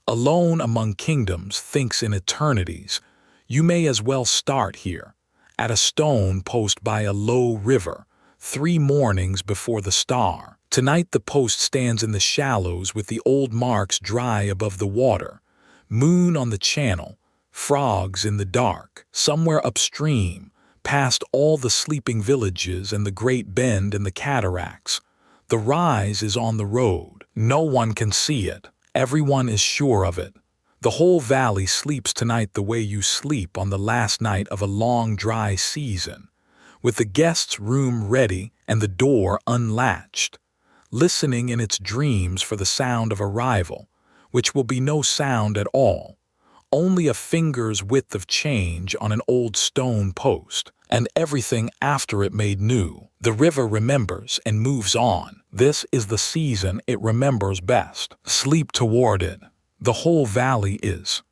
alone among kingdoms, thinks in eternities, you may as well start here, at a stone post by a low river, 3 mornings before the star. Tonight the post stands in the shallows with the old marks dry above the water, moon on the channel, frogs in the dark. Somewhere upstream, past all the sleeping villages and the great bend and the cataracts, the rise is on the road. No one can see it. Everyone is sure of it. The whole valley sleeps tonight the way you sleep on the last night of a long dry season, with the guest's room ready and the door unlatched, listening in its dreams for the sound of arrival, which will be no sound at all, only a finger's width of change on an old stone post, and everything after it made new. The river remembers and moves on. This is the season it remembers best. Sleep toward it. The whole valley is.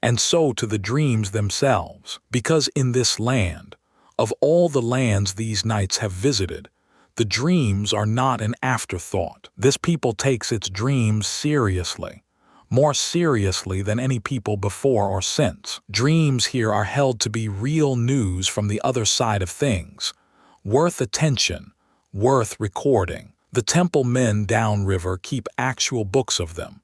And so to the dreams themselves, because in this land, of all the lands these nights have visited, the dreams are not an afterthought. This people takes its dreams seriously, more seriously than any people before or since. Dreams here are held to be real news from the other side of things, worth attention, worth recording. The temple men downriver keep actual books of them,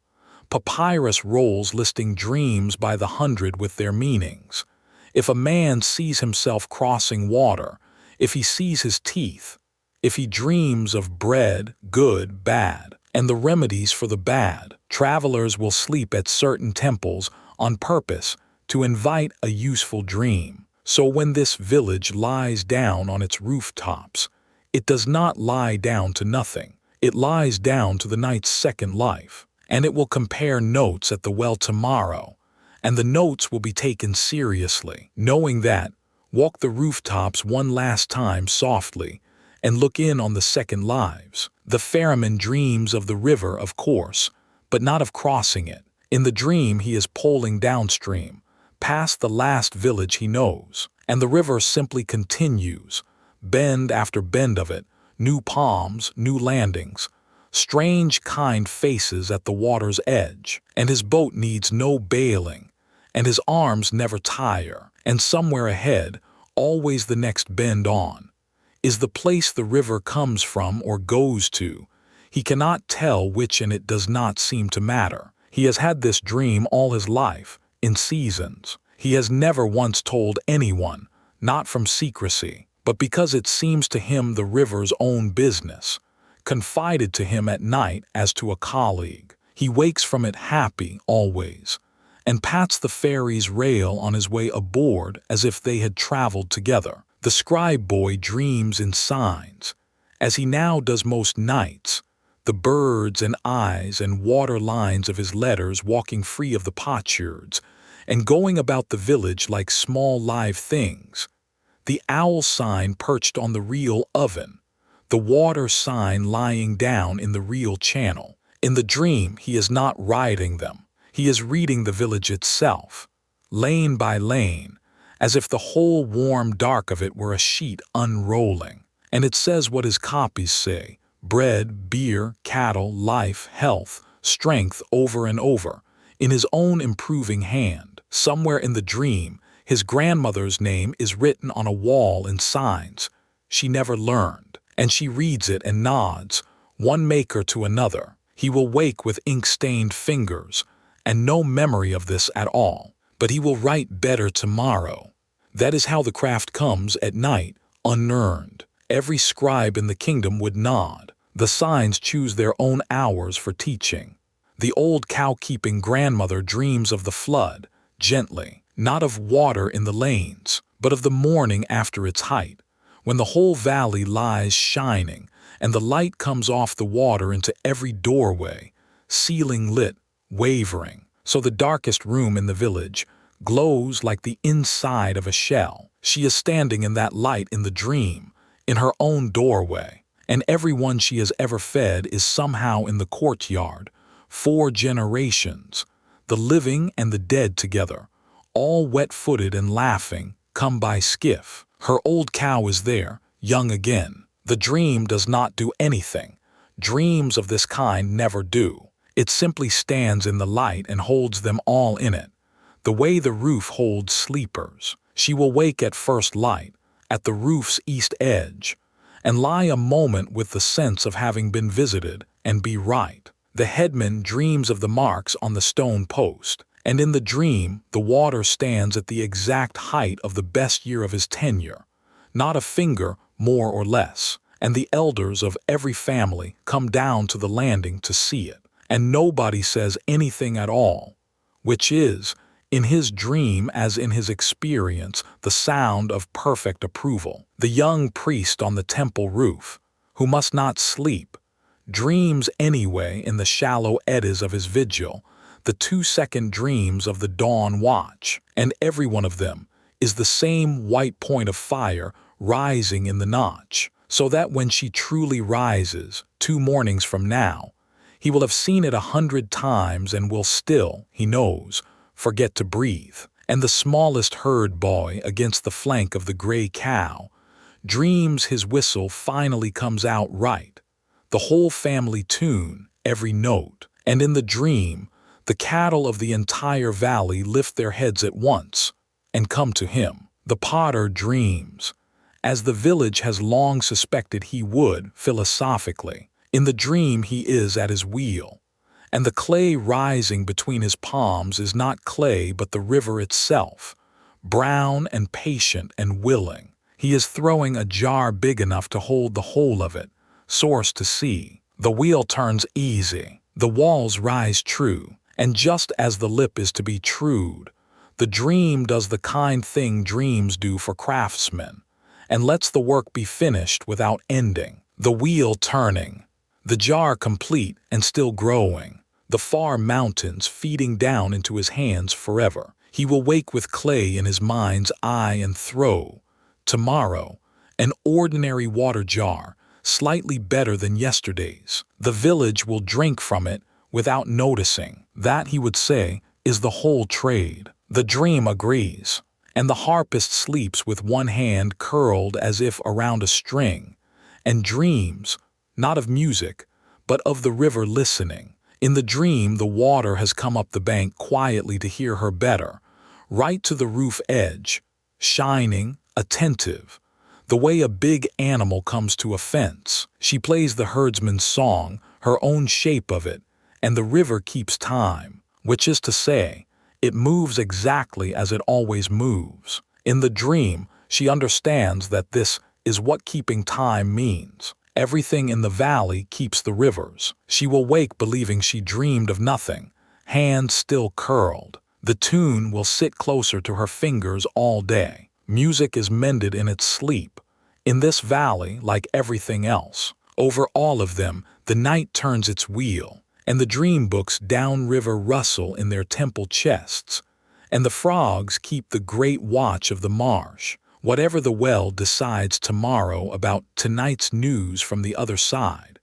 papyrus rolls listing dreams by the hundred with their meanings. If a man sees himself crossing water, if he sees his teeth, if he dreams of bread, good, bad, and the remedies for the bad, travelers will sleep at certain temples on purpose to invite a useful dream. So when this village lies down on its rooftops, it does not lie down to nothing. It lies down to the night's second life, and it will compare notes at the well tomorrow, and the notes will be taken seriously. Knowing that, walk the rooftops one last time softly and look in on the second lives. The ferryman dreams of the river, of course, but not of crossing it. In the dream he is poling downstream, past the last village he knows, and the river simply continues, bend after bend of it, new palms, new landings, strange kind faces at the water's edge, and his boat needs no bailing, and his arms never tire, and somewhere ahead, always the next bend on, is the place the river comes from or goes to. He cannot tell which, and it does not seem to matter. He has had this dream all his life, in seasons. He has never once told anyone, not from secrecy, but because it seems to him the river's own business, confided to him at night as to a colleague. He wakes from it happy always, and pats the ferry's rail on his way aboard as if they had traveled together. The scribe boy dreams in signs, as he now does most nights, the birds and eyes and water lines of his letters walking free of the potsherds, and going about the village like small live things. The owl sign perched on the real oven, the water sign lying down in the real channel. In the dream he is not riding them, he is reading the village itself, lane by lane, as if the whole warm dark of it were a sheet unrolling. And it says what his copies say: bread, beer, cattle, life, health, strength, over and over, in his own improving hand. Somewhere in the dream, his grandmother's name is written on a wall in signs she never learned, and she reads it and nods, one maker to another. He will wake with ink-stained fingers, and no memory of this at all, but he will write better tomorrow. That is how the craft comes at night, unearned. Every scribe in the kingdom would nod. The signs choose their own hours for teaching. The old cow-keeping grandmother dreams of the flood, gently, not of water in the lanes, but of the morning after its height, when the whole valley lies shining, and the light comes off the water into every doorway, ceiling lit, wavering, so the darkest room in the village glows like the inside of a shell. She is standing in that light in the dream, in her own doorway, and everyone she has ever fed is somehow in the courtyard, 4 generations, the living and the dead together, all wet-footed and laughing, come by skiff. Her old cow is there, young again. The dream does not do anything. Dreams of this kind never do. It simply stands in the light and holds them all in it, the way the roof holds sleepers. She will wake at first light, at the roof's east edge, and lie a moment with the sense of having been visited and be right. The headman dreams of the marks on the stone post, and in the dream the water stands at the exact height of the best year of his tenure, not a finger more or less, and the elders of every family come down to the landing to see it, and nobody says anything at all, which is, in his dream as in his experience, the sound of perfect approval. The young priest on the temple roof, who must not sleep, dreams anyway in the shallow eddies of his vigil, the 2-second dreams of the dawn watch, and every one of them is the same white point of fire rising in the notch, so that when she truly rises, 2 mornings from now, he will have seen it 100 times and will still, he knows, forget to breathe. And the smallest herd boy against the flank of the gray cow dreams his whistle finally comes out right, the whole family tune, every note, and in the dream, the cattle of the entire valley lift their heads at once and come to him. The potter dreams, as the village has long suspected he would, philosophically. In the dream he is at his wheel, and the clay rising between his palms is not clay but the river itself, brown and patient and willing. He is throwing a jar big enough to hold the whole of it, source to sea. The wheel turns easy, the walls rise true, and just as the lip is to be trued, the dream does the kind thing dreams do for craftsmen, and lets the work be finished without ending. The wheel turning, the jar complete and still growing, the far mountains feeding down into his hands forever. He will wake with clay in his mind's eye and throw, tomorrow, an ordinary water jar, slightly better than yesterday's. The village will drink from it without noticing. That, he would say, is the whole trade. The dream agrees, and the harpist sleeps with one hand curled as if around a string, and dreams, not of music, but of the river listening. In the dream the water has come up the bank quietly to hear her better, right to the roof edge, shining, attentive, the way a big animal comes to a fence. She plays the herdsman's song, her own shape of it, and the river keeps time, which is to say, it moves exactly as it always moves. In the dream, she understands that this is what keeping time means. Everything in the valley keeps the rivers. She will wake believing she dreamed of nothing, hands still curled. The tune will sit closer to her fingers all day. Music is mended in its sleep. In this valley, like everything else, over all of them, the night turns its wheel, and the dream books downriver rustle in their temple chests, and the frogs keep the great watch of the marsh. Whatever the well decides tomorrow about tonight's news from the other side,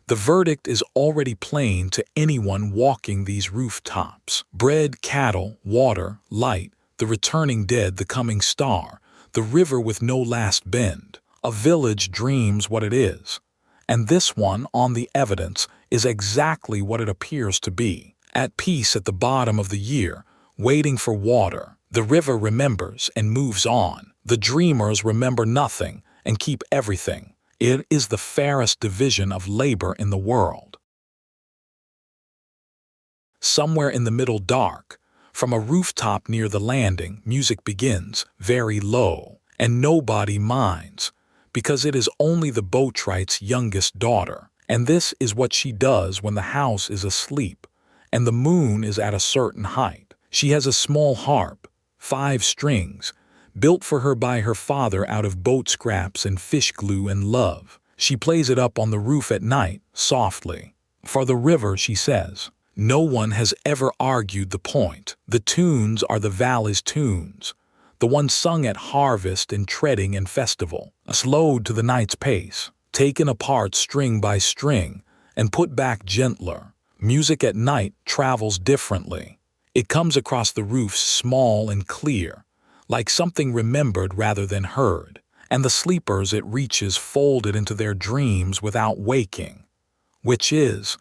the verdict is already plain to anyone walking these rooftops. Bread, cattle, water, light, the returning dead, the coming star, the river with no last bend. A village dreams what it is, and this one, on the evidence, is exactly what it appears to be. At peace at the bottom of the year, waiting for water, the river remembers and moves on. The dreamers remember nothing and keep everything. It is the fairest division of labor in the world. Somewhere in the middle dark, from a rooftop near the landing, music begins, very low, and nobody minds, because it is only the boatwright's youngest daughter, and this is what she does when the house is asleep, and the moon is at a certain height. She has a small harp, 5 strings, built for her by her father out of boat scraps and fish glue and love. She plays it up on the roof at night, softly. For the river, she says. No one has ever argued the point. The tunes are the valley's tunes, the ones sung at harvest and treading and festival, slowed to the night's pace, taken apart string by string, and put back gentler. Music at night travels differently. It comes across the roofs small and clear, like something remembered rather than heard, and the sleepers it reaches folded into their dreams without waking, which is,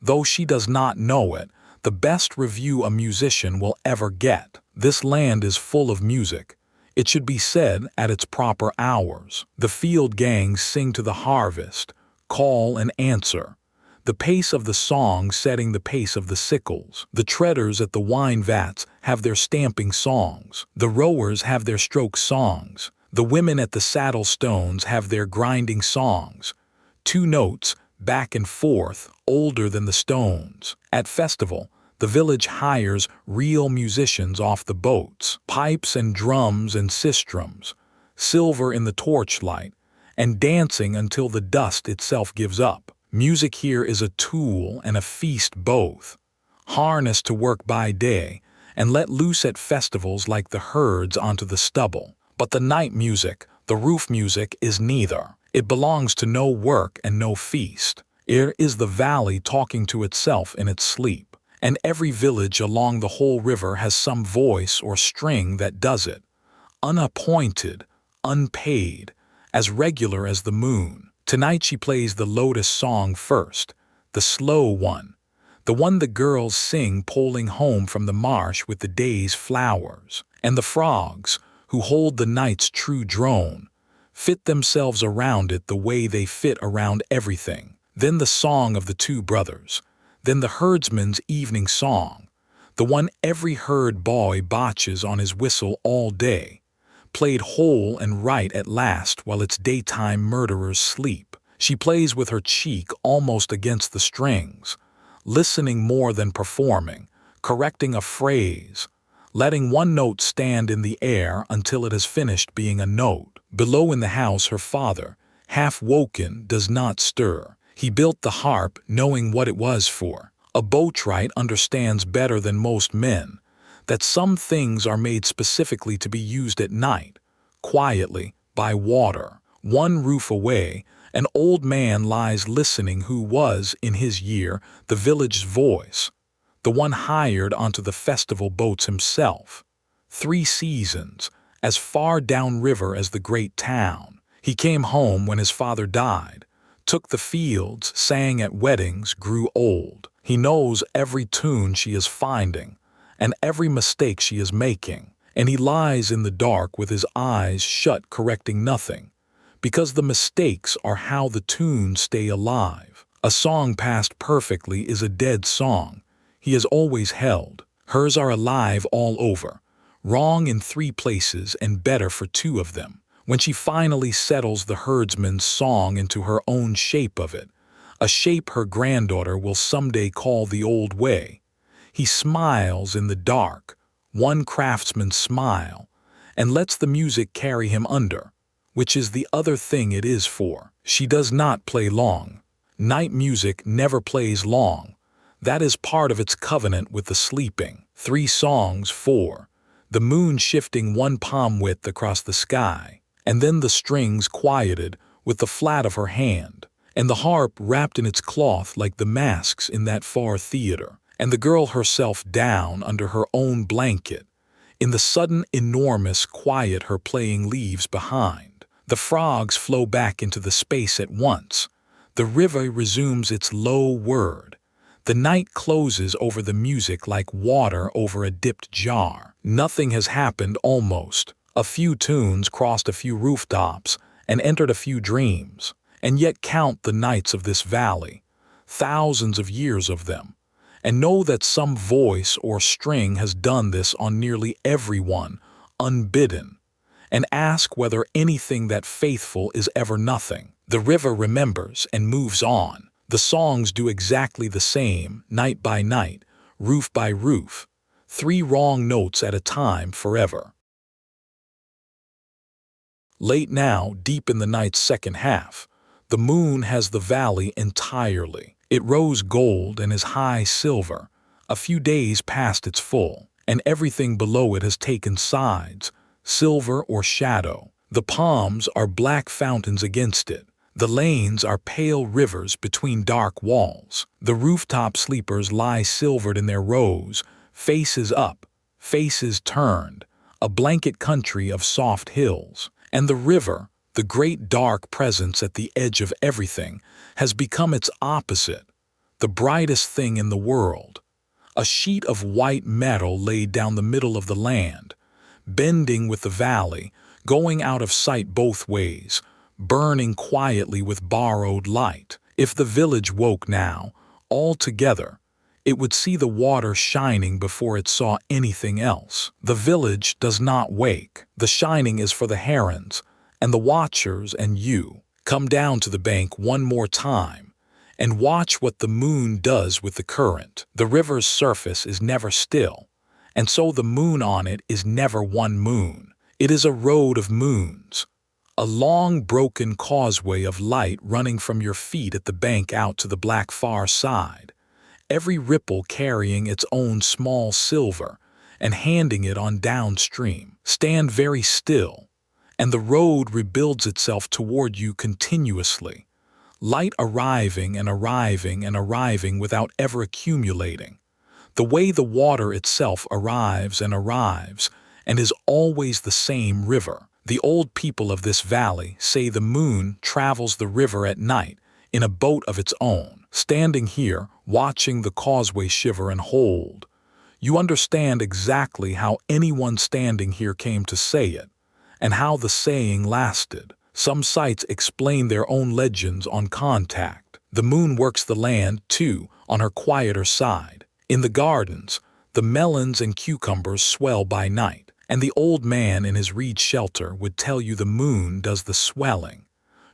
though she does not know it, the best review a musician will ever get. This land is full of music. It should be said at its proper hours. The field gangs sing to the harvest, call and answer, the pace of the song setting the pace of the sickles. The treaders at the wine vats have their stamping songs. The rowers have their stroke songs. The women at the saddle stones have their grinding songs. 2 notes, back and forth, older than the stones. At festival, the village hires real musicians off the boats, pipes and drums and sistrums, silver in the torchlight, and dancing until the dust itself gives up. Music here is a tool and a feast both, harnessed to work by day and let loose at festivals like the herds onto the stubble. But the night music, the roof music, is neither. It belongs to no work and no feast. It is the valley talking to itself in its sleep, and every village along the whole river has some voice or string that does it, unappointed, unpaid, as regular as the moon. Tonight she plays the lotus song first, the slow one, the one the girls sing poling home from the marsh with the day's flowers, and the frogs, who hold the night's true drone, fit themselves around it the way they fit around everything. Then the song of the 2 brothers, then the herdsman's evening song, the one every herd boy botches on his whistle all day, played whole and right at last while its daytime murderers sleep. She plays with her cheek almost against the strings, listening more than performing, correcting a phrase, letting one note stand in the air until it has finished being a note. Below in the house her father, half-woken, does not stir. He built the harp knowing what it was for. A boatwright understands better than most men that some things are made specifically to be used at night, quietly, by water. 1 roof away, an old man lies listening who was, in his year, the village's voice, the one hired onto the festival boats himself. 3 seasons, as far downriver as the great town. He came home when his father died, took the fields, sang at weddings, grew old. He knows every tune she is finding, and every mistake she is making, and he lies in the dark with his eyes shut correcting nothing, because the mistakes are how the tunes stay alive. A song passed perfectly is a dead song. He has always held. Hers are alive all over, wrong in 3 places and better for 2 of them. When she finally settles the herdsman's song into her own shape of it, a shape her granddaughter will someday call the old way, he smiles in the dark, one craftsman's smile, and lets the music carry him under, which is the other thing it is for. She does not play long. Night music never plays long. That is part of its covenant with the sleeping. 3 songs, 4, the moon shifting 1 palm width across the sky, and then the strings quieted with the flat of her hand, and the harp wrapped in its cloth like the masks in that far theater, and the girl herself down under her own blanket. In the sudden enormous quiet her playing leaves behind, the frogs flow back into the space at once. The river resumes its low word. The night closes over the music like water over a dipped jar. Nothing has happened almost. A few tunes crossed a few rooftops and entered a few dreams, and yet count the nights of this valley, thousands of years of them, and know that some voice or string has done this on nearly everyone, unbidden, and ask whether anything that faithful is ever nothing. The river remembers and moves on. The songs do exactly the same, night by night, roof by roof, 3 wrong notes at a time forever. Late now, deep in the night's second half, the moon has the valley entirely. It rose gold and is high silver, a few days past its full, and everything below it has taken sides, silver or shadow. The palms are black fountains against it. The lanes are pale rivers between dark walls. The rooftop sleepers lie silvered in their rows, faces up, faces turned, a blanket country of soft hills. And the river, the great dark presence at the edge of everything, has become its opposite, the brightest thing in the world. A sheet of white metal laid down the middle of the land, bending with the valley, going out of sight both ways, burning quietly with borrowed light. If the village woke now, all together, it would see the water shining before it saw anything else. The village does not wake. The shining is for the herons, and the watchers and you. Come down to the bank one more time, and watch what the moon does with the current. The river's surface is never still, and so the moon on it is never one moon. It is a road of moons, a long broken causeway of light running from your feet at the bank out to the black far side, every ripple carrying its own small silver and handing it on downstream. Stand very still, and the road rebuilds itself toward you continuously, light arriving and arriving and arriving without ever accumulating, the way the water itself arrives and is always the same river. The old people of this valley say the moon travels the river at night in a boat of its own. Standing here, watching the causeway shiver and hold, you understand exactly how anyone standing here came to say it, and how the saying lasted. Some sites explain their own legends on contact. The moon works the land, too, on her quieter side. In the gardens, the melons and cucumbers swell by night, and the old man in his reed shelter would tell you the moon does the swelling,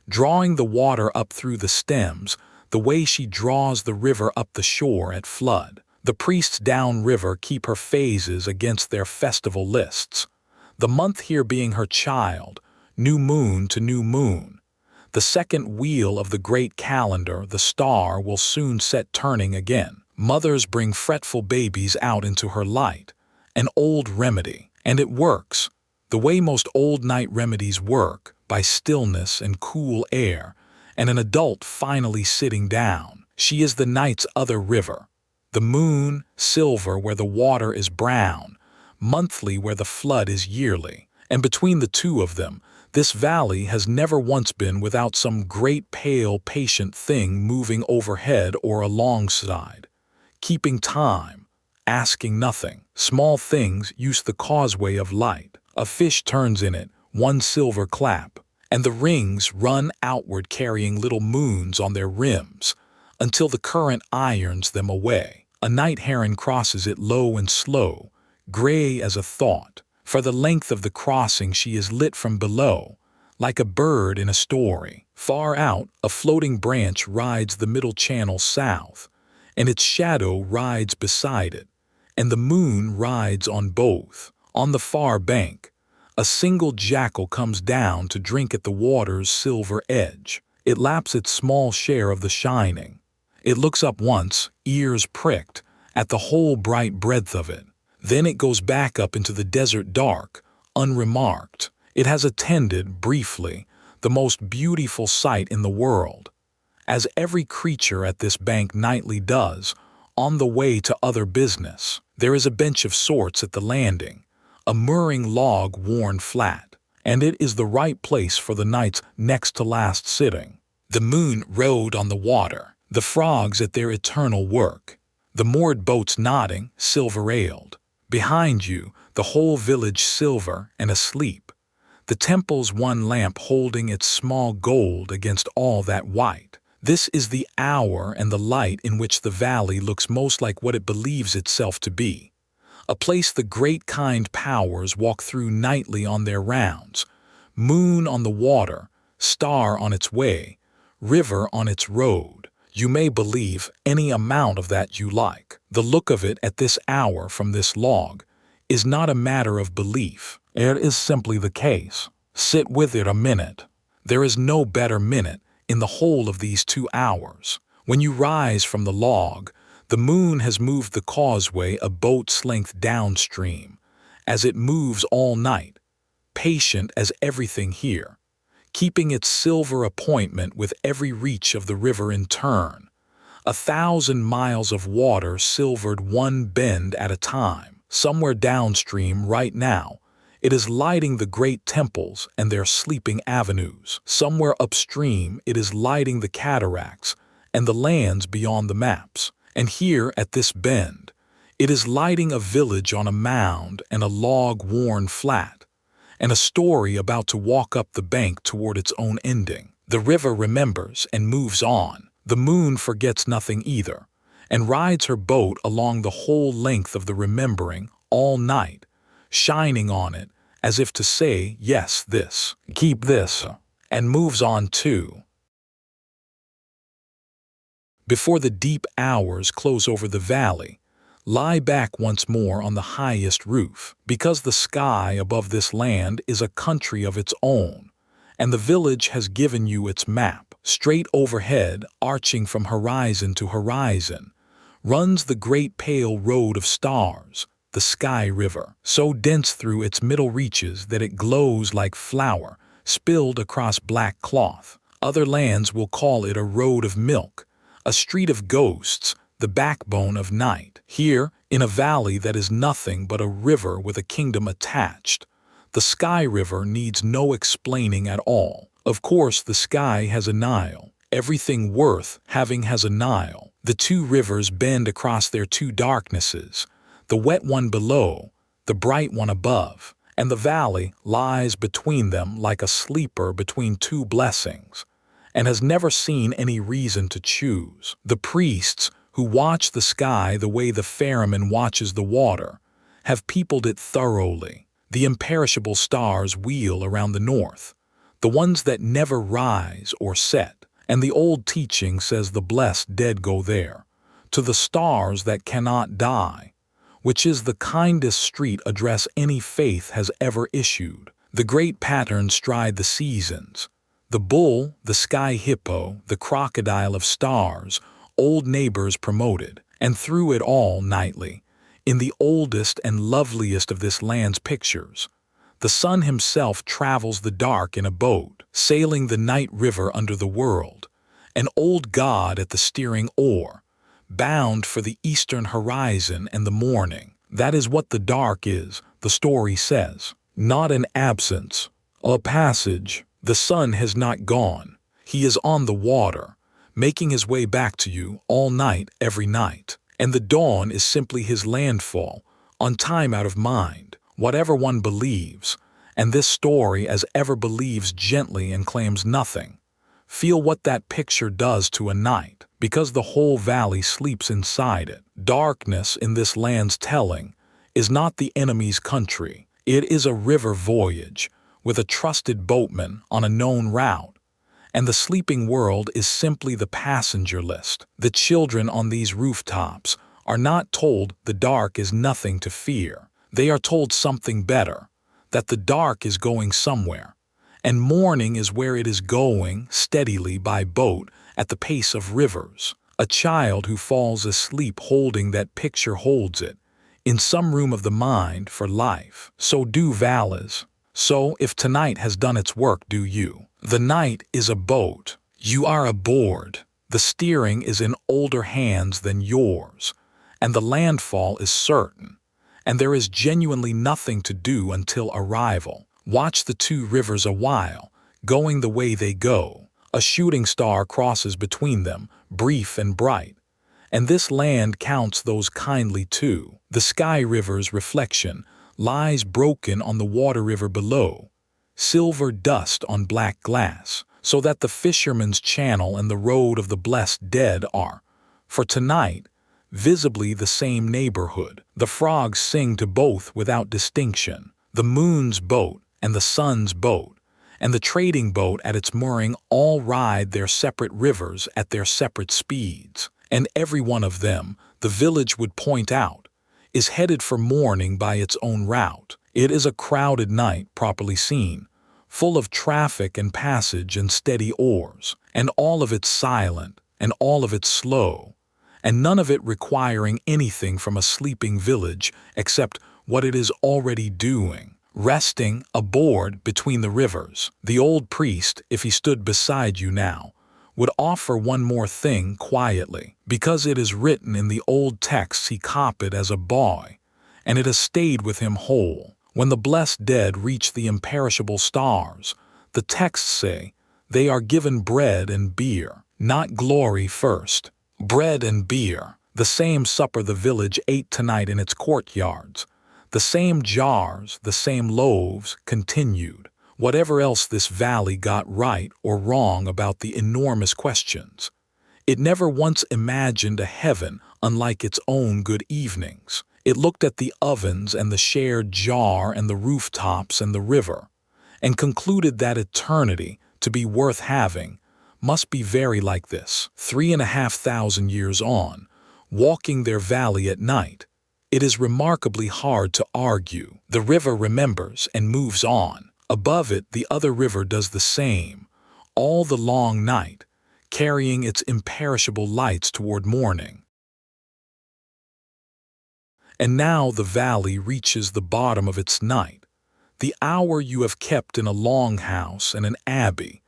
drawing the water up through the stems, the way she draws the river up the shore at flood. The priests downriver keep her phases against their festival lists, the month here being her child, new moon to new moon. The second wheel of the great calendar, the star, will soon set turning again. Mothers bring fretful babies out into her light, an old remedy, and it works, the way most old night remedies work, by stillness and cool air, and an adult finally sitting down. She is the night's other river, the moon, silver where the water is brown, monthly where the flood is yearly, and between the two of them, this valley has never once been without some great pale patient thing moving overhead or alongside, keeping time, asking nothing. Small things use the causeway of light. A fish turns in it, one silver clap, and the rings run outward carrying little moons on their rims, until the current irons them away. A night heron crosses it low and slow, gray as a thought. For the length of the crossing she is lit from below, like a bird in a story. Far out, a floating branch rides the middle channel south, and its shadow rides beside it, and the moon rides on both. On the far bank, a single jackal comes down to drink at the water's silver edge. It laps its small share of the shining. It looks up once, ears pricked, at the whole bright breadth of it. Then it goes back up into the desert dark, unremarked. It has attended, briefly, the most beautiful sight in the world, as every creature at this bank nightly does, on the way to other business. There is a bench of sorts at the landing, a mooring log worn flat, and it is the right place for the night's next to last sitting. The moon rode on the water, the frogs at their eternal work, the moored boats nodding, silver-ailed. Behind you, the whole village silver and asleep, the temple's one lamp holding its small gold against all that white. This is the hour and the light in which the valley looks most like what it believes itself to be, a place the great kind powers walk through nightly on their rounds, moon on the water, star on its way, river on its road. You may believe any amount of that you like. The look of it at this hour from this log is not a matter of belief. It is simply the case. Sit with it a minute. There is no better minute in the whole of these 2 hours. When you rise from the log, the moon has moved the causeway a boat's length downstream, as it moves all night, patient as everything here, keeping its silver appointment with every reach of the river in turn. 1,000 miles of water silvered one bend at a time. Somewhere downstream right now, it is lighting the great temples and their sleeping avenues. Somewhere upstream, it is lighting the cataracts and the lands beyond the maps. And here at this bend, it is lighting a village on a mound and a log worn flat, and a story about to walk up the bank toward its own ending. The river remembers and moves on. The moon forgets nothing either, and rides her boat along the whole length of the remembering all night, shining on it as if to say, yes, this, keep this, and moves on too. Before the deep hours close over the valley, lie back once more on the highest roof, because the sky above this land is a country of its own, and the village has given you its map. Straight overhead, arching from horizon to horizon, runs the great pale road of stars, the Sky River, so dense through its middle reaches that it glows like flour spilled across black cloth. Other lands will call it a road of milk, a street of ghosts, the backbone of night. Here, in a valley that is nothing but a river with a kingdom attached, the Sky River needs no explaining at all. Of course, the sky has a Nile. Everything worth having has a Nile. The 2 rivers bend across their 2 darknesses, the wet one below, the bright one above, and the valley lies between them like a sleeper between 2 blessings, and has never seen any reason to choose. The priests, who watch the sky the way the ferryman watches the water, have peopled it thoroughly. The imperishable stars wheel around the north, the ones that never rise or set, and the old teaching says the blessed dead go there, to the stars that cannot die, which is the kindest street address any faith has ever issued. The great patterns stride the seasons. The bull, the sky hippo, the crocodile of stars, old neighbors promoted, and through it all nightly, in the oldest and loveliest of this land's pictures, the sun himself travels the dark in a boat, sailing the night river under the world, an old god at the steering oar, bound for the eastern horizon and the morning. That is what the dark is, the story says. Not an absence, a passage. The sun has not gone. He is on the water, making his way back to you all night every night. And the dawn is simply his landfall, on time out of mind. Whatever one believes, and this story as ever believes gently and claims nothing, feel what that picture does to a night, because the whole valley sleeps inside it. Darkness in this land's telling is not the enemy's country. It is a river voyage with a trusted boatman on a known route, and the sleeping world is simply the passenger list. The children on these rooftops are not told the dark is nothing to fear. They are told something better, that the dark is going somewhere, and morning is where it is going steadily by boat at the pace of rivers. A child who falls asleep holding that picture holds it, in some room of the mind for life. So do valleys. So if tonight has done its work, do you. The night is a boat. You are aboard. The steering is in older hands than yours, and the landfall is certain. And there is genuinely nothing to do until arrival. Watch the 2 rivers a while, going the way they go. A shooting star crosses between them, brief and bright. And this land counts those kindly too. The Sky River's reflection lies broken on the water river below, silver dust on black glass, so that the fisherman's channel and the road of the blessed dead are, for tonight, visibly the same neighborhood. The frogs sing to both without distinction, the moon's boat and the sun's boat, and the trading boat at its mooring all ride their separate rivers at their separate speeds. And every one of them, the village would point out, is headed for morning by its own route. It is a crowded night, properly seen, full of traffic and passage and steady oars, and all of it silent, and all of it slow, and none of it requiring anything from a sleeping village except what it is already doing, resting aboard between the rivers. The old priest, if he stood beside you now, would offer one more thing quietly, because it is written in the old texts he copied as a boy, and it has stayed with him whole. When the blessed dead reach the imperishable stars, the texts say, they are given bread and beer, not glory first. Bread and beer, the same supper the village ate tonight in its courtyards, the same jars, the same loaves, continued. Whatever else this valley got right or wrong about the enormous questions, it never once imagined a heaven unlike its own good evenings. It looked at the ovens and the shared jar and the rooftops and the river, and concluded that eternity, to be worth having, must be very like this. 3,500 years on, walking their valley at night, it is remarkably hard to argue. The river remembers and moves on. Above it, the other river does the same, all the long night, carrying its imperishable lights toward morning. And now the valley reaches the bottom of its night, the hour you have kept in a longhouse and an abbey,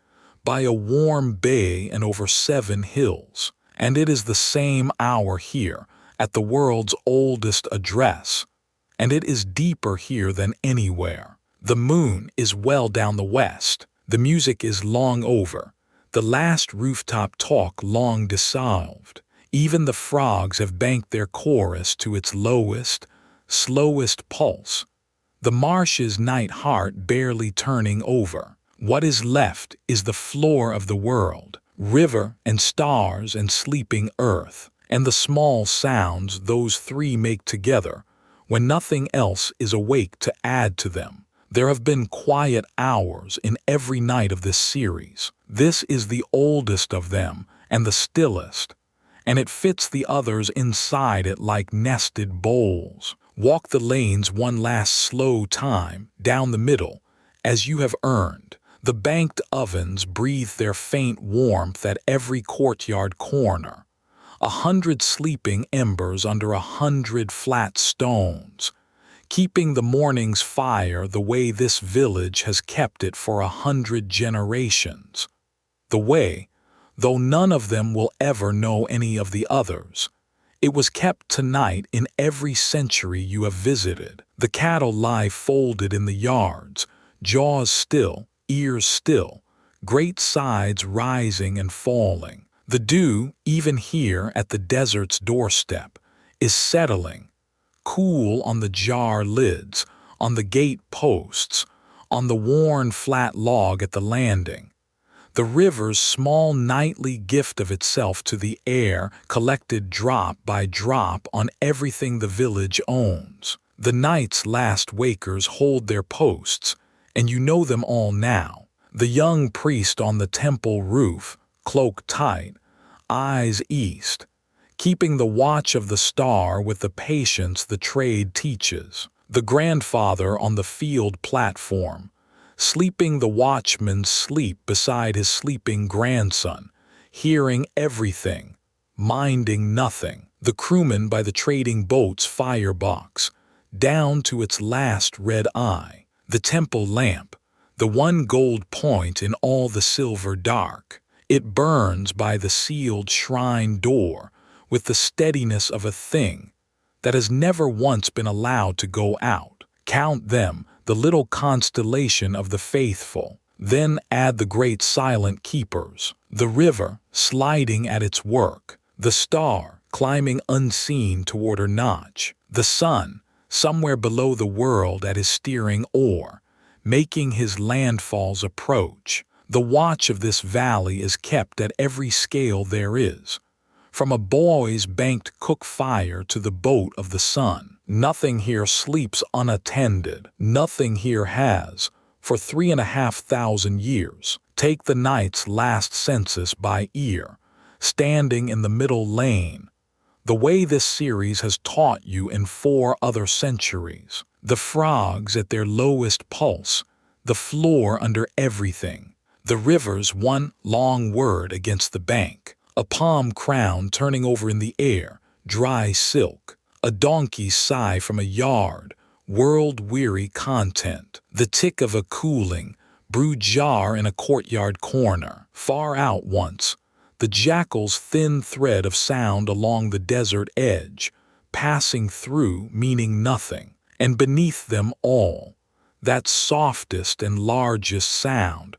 by a warm bay and over 7 hills, and it is the same hour here, at the world's oldest address, and it is deeper here than anywhere. The moon is well down the west, the music is long over, the last rooftop talk long dissolved. Even the frogs have banked their chorus to its lowest, slowest pulse, the marsh's night heart barely turning over. What is left is the floor of the world, river and stars and sleeping earth, and the small sounds those three make together when nothing else is awake to add to them. There have been quiet hours in every night of this series. This is the oldest of them and the stillest, and it fits the others inside it like nested bowls. Walk the lanes one last slow time, down the middle, as you have earned. The banked ovens breathe their faint warmth at every courtyard corner. 100 sleeping embers under 100 flat stones, keeping the morning's fire the way this village has kept it for 100 generations. The way, though none of them will ever know any of the others, it was kept tonight in every century you have visited. The cattle lie folded in the yards, jaws still, ears still, great sides rising and falling. The dew, even here at the desert's doorstep, is settling, cool on the jar lids, on the gate posts, on the worn flat log at the landing. The river's small nightly gift of itself to the air collected drop by drop on everything the village owns. The night's last wakers hold their posts, and you know them all now. The young priest on the temple roof, cloak tight, eyes east, keeping the watch of the star with the patience the trade teaches. The grandfather on the field platform, sleeping the watchman's sleep beside his sleeping grandson, hearing everything, minding nothing. The crewman by the trading boat's firebox, down to its last red eye. The temple lamp, the one gold point in all the silver dark. It burns by the sealed shrine door with the steadiness of a thing that has never once been allowed to go out. Count them, the little constellation of the faithful. Then add the great silent keepers, the river sliding at its work, the star climbing unseen toward her notch, the sun somewhere below the world at his steering oar, making his landfall's approach. The watch of this valley is kept at every scale there is, from a boy's banked cook fire to the boat of the sun. Nothing here sleeps unattended. Nothing here has, for 3,500 years. Take the night's last census by ear, standing in the middle lane, the way this series has taught you in 4 other centuries. The frogs at their lowest pulse, the floor under everything, the river's one long word against the bank, a palm crown turning over in the air, dry silk, a donkey's sigh from a yard, world-weary content, the tick of a cooling, brewed jar in a courtyard corner, far out once, the jackal's thin thread of sound along the desert edge, passing through, meaning nothing, and beneath them all, that softest and largest sound,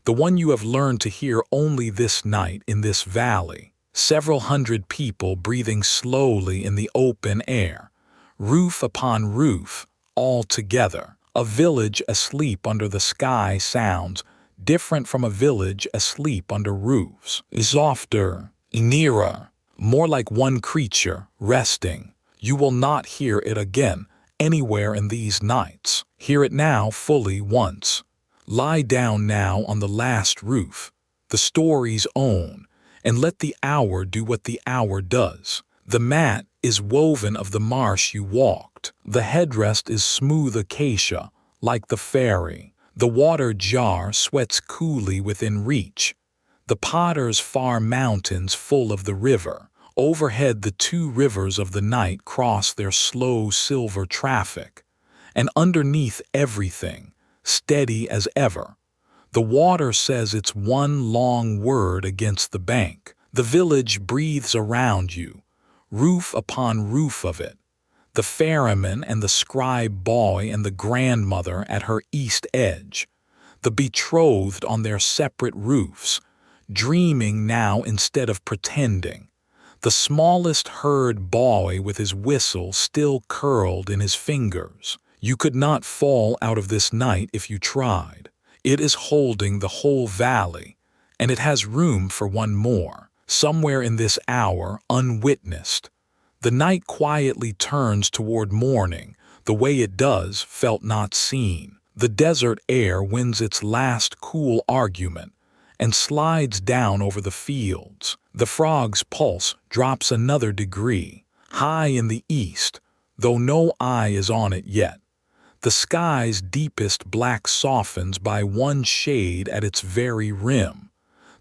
the one you have learned to hear only this night in this valley. Several hundred people breathing slowly in the open air, roof upon roof, all together. A village asleep under the sky sounds different from a village asleep under roofs. Softer, nearer, more like one creature, resting. You will not hear it again anywhere in these nights. Hear it now fully once. Lie down now on the last roof, the story's own, and let the hour do what the hour does. The mat is woven of the marsh you walked. The headrest is smooth acacia, like the ferry. The water jar sweats coolly within reach. The potter's far mountains full of the river. Overhead the 2 rivers of the night cross their slow silver traffic. And underneath everything, steady as ever, the water says its one long word against the bank. The village breathes around you, roof upon roof of it. The ferryman and the scribe boy and the grandmother at her east edge. The betrothed on their separate roofs, dreaming now instead of pretending. The smallest herd boy with his whistle still curled in his fingers. You could not fall out of this night if you tried. It is holding the whole valley, and it has room for one more, somewhere in this hour unwitnessed. The night quietly turns toward morning, the way it does, felt not seen. The desert air wins its last cool argument and slides down over the fields. The frog's pulse drops another degree, high in the east, though no eye is on it yet. The sky's deepest black softens by one shade at its very rim.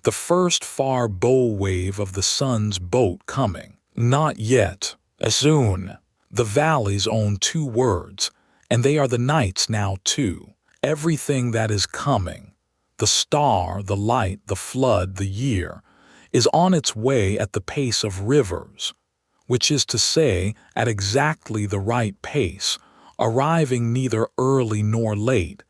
The first far bow wave of the sun's boat coming. Not yet. Soon. The valley's own 2 words, and they are the night's now too. Everything that is coming, the star, the light, the flood, the year, is on its way at the pace of rivers, which is to say, at exactly the right pace, arriving neither early nor late,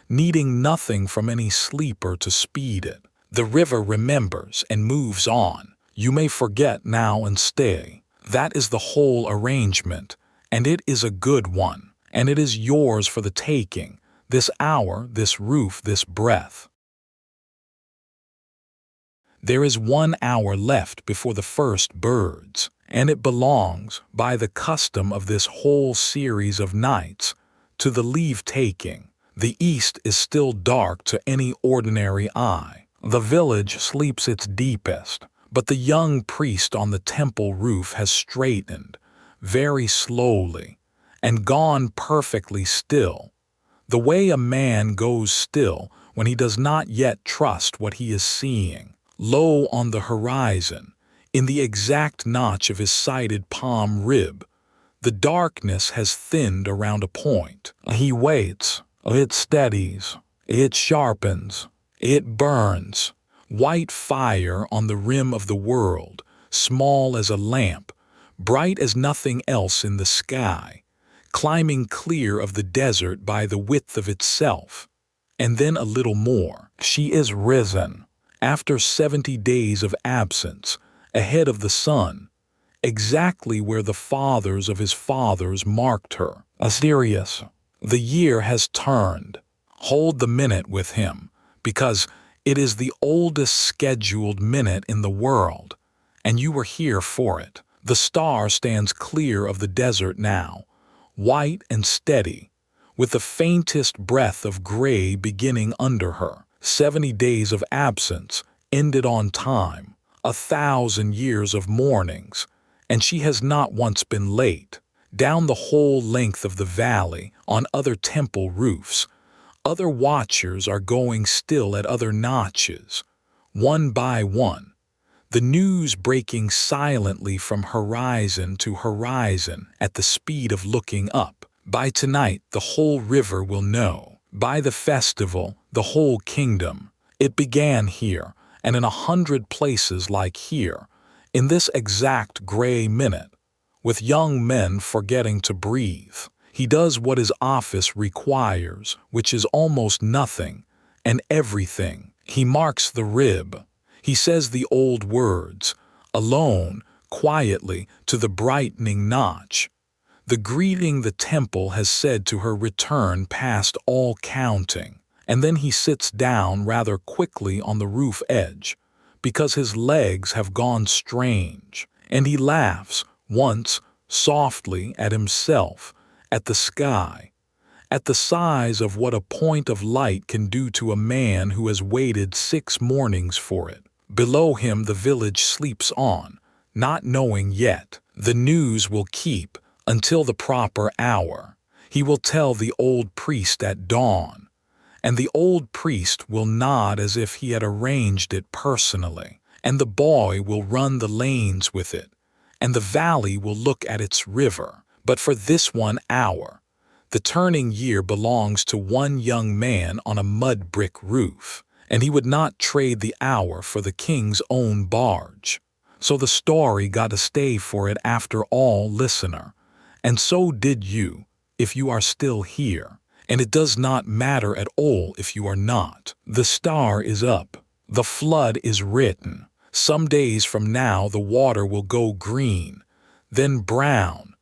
needing nothing from any sleeper to speed it. The river remembers and moves on. You may forget now and stay. That is the whole arrangement, and it is a good one, and it is yours for the taking, this hour, this roof, this breath. There is 1 hour left before the first birds, and it belongs, by the custom of this whole series of nights, to the leave-taking. The east is still dark to any ordinary eye. The village sleeps its deepest, but the young priest on the temple roof has straightened, very slowly, and gone perfectly still, the way a man goes still when he does not yet trust what he is seeing. Low on the horizon, in the exact notch of his sighted palm rib, the darkness has thinned around a point. He waits. It steadies. It sharpens. It burns. White fire on the rim of the world, small as a lamp, bright as nothing else in the sky, climbing clear of the desert by the width of itself. And then a little more. She is risen, after 70 days of absence, ahead of the sun, exactly where the fathers of his fathers marked her. Asterius. The year has turned. Hold the minute with him, because it is the oldest scheduled minute in the world, and you were here for it. The star stands clear of the desert now, white and steady, with the faintest breath of gray beginning under her. 70 days of absence ended on time, 1,000 years of mornings, and she has not once been late. Down the whole length of the valley, on other temple roofs, other watchers are going still at other notches, one by one, the news breaking silently from horizon to horizon at the speed of looking up. By tonight, the whole river will know. By the festival, the whole kingdom. It began here, and in 100 places like here, in this exact gray minute, with young men forgetting to breathe. He does what his office requires, which is almost nothing and everything. He marks the rib. He says the old words, alone, quietly, to the brightening notch. The greeting the temple has said to her return past all counting, and then he sits down rather quickly on the roof edge, because his legs have gone strange, and he laughs, once, softly at himself, at the sky, at the size of what a point of light can do to a man who has waited 6 mornings for it. Below him the village sleeps on, not knowing yet. The news will keep until the proper hour. He will tell the old priest at dawn, and the old priest will nod as if he had arranged it personally, and the boy will run the lanes with it, and the valley will look at its river. But for this 1 hour, the turning year belongs to one young man on a mud brick roof, and he would not trade the hour for the king's own barge. So the story got to stay for it after all, listener, and so did you, if you are still here, and it does not matter at all if you are not. The star is up. The flood is written. Some days from now the water will go green, then brown,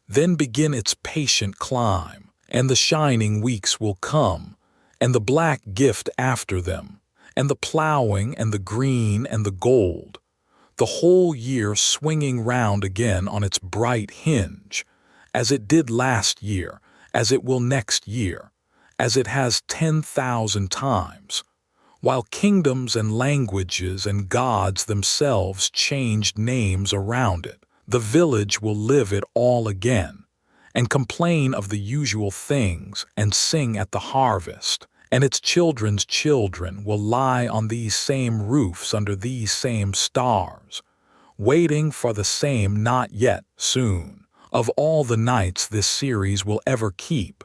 then begin its patient climb, and the shining weeks will come, and the black gift after them, and the plowing and the green and the gold, the whole year swinging round again on its bright hinge, as it did last year, as it will next year, as it has 10,000 times, while kingdoms and languages and gods themselves changed names around it. The village will live it all again, and complain of the usual things and sing at the harvest, and its children's children will lie on these same roofs under these same stars, waiting for the same not yet soon. Of all the nights this series will ever keep,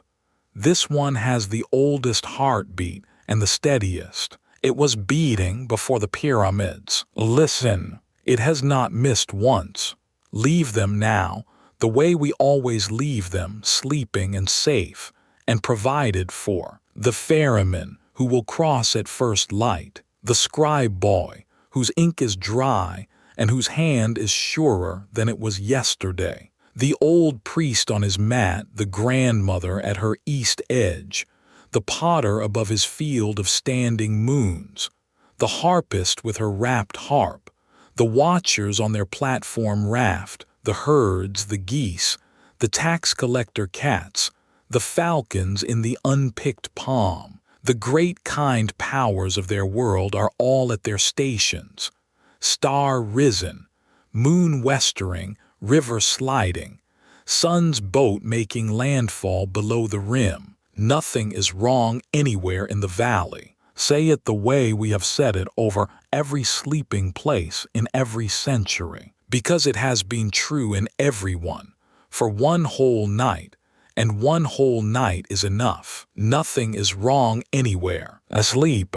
this one has the oldest heartbeat and the steadiest. It was beating before the pyramids. Listen, it has not missed once. Leave them now, the way we always leave them, sleeping and safe, and provided for. The ferryman, who will cross at first light. The scribe boy, whose ink is dry and whose hand is surer than it was yesterday. The old priest on his mat, the grandmother at her east edge, the potter above his field of standing moons, the harpist with her wrapped harp, the watchers on their platform raft, the herds, the geese, the tax collector cats, the falcons in the unpicked palm. The great kind powers of their world are all at their stations, star risen, moon westering, river sliding, sun's boat making landfall below the rim. Nothing is wrong anywhere in the valley. Say it the way we have said it over every sleeping place in every century, because it has been true in everyone, for one whole night, and one whole night is enough. Nothing is wrong anywhere. Asleep,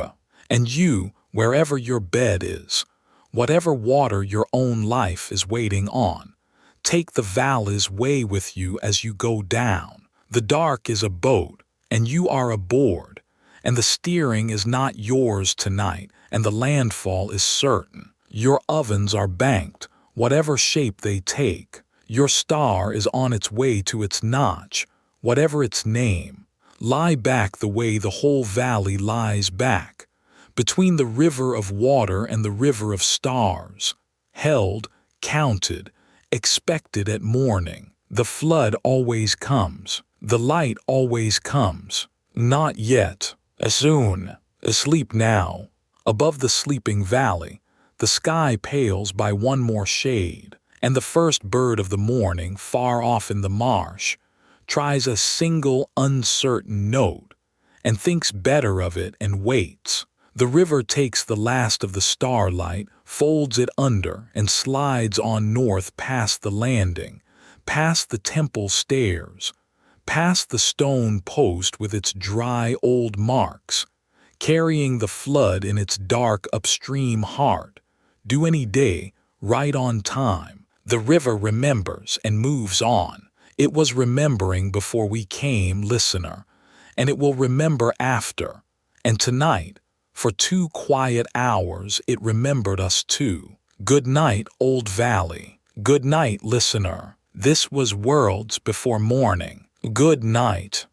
and you, wherever your bed is, whatever water your own life is waiting on, take the valley's way with you as you go down. The dark is a boat, and you are aboard, and the steering is not yours tonight, and the landfall is certain. Your ovens are banked, whatever shape they take. Your star is on its way to its notch, whatever its name. Lie back the way the whole valley lies back, between the river of water and the river of stars, held, counted, expected at morning. The flood always comes. The light always comes. Not yet. Soon. Asleep now. Above the sleeping valley, the sky pales by one more shade, and the first bird of the morning, far off in the marsh, tries a single uncertain note, and thinks better of it and waits. The river takes the last of the starlight, folds it under, and slides on north past the landing, past the temple stairs, past the stone post with its dry old marks, carrying the flood in its dark upstream heart, due any day, right on time. The river remembers and moves on. It was remembering before we came, listener, and it will remember after. And tonight, for 2 quiet hours, it remembered us too. Good night, old valley. Good night, listener. This was worlds before morning. Good night.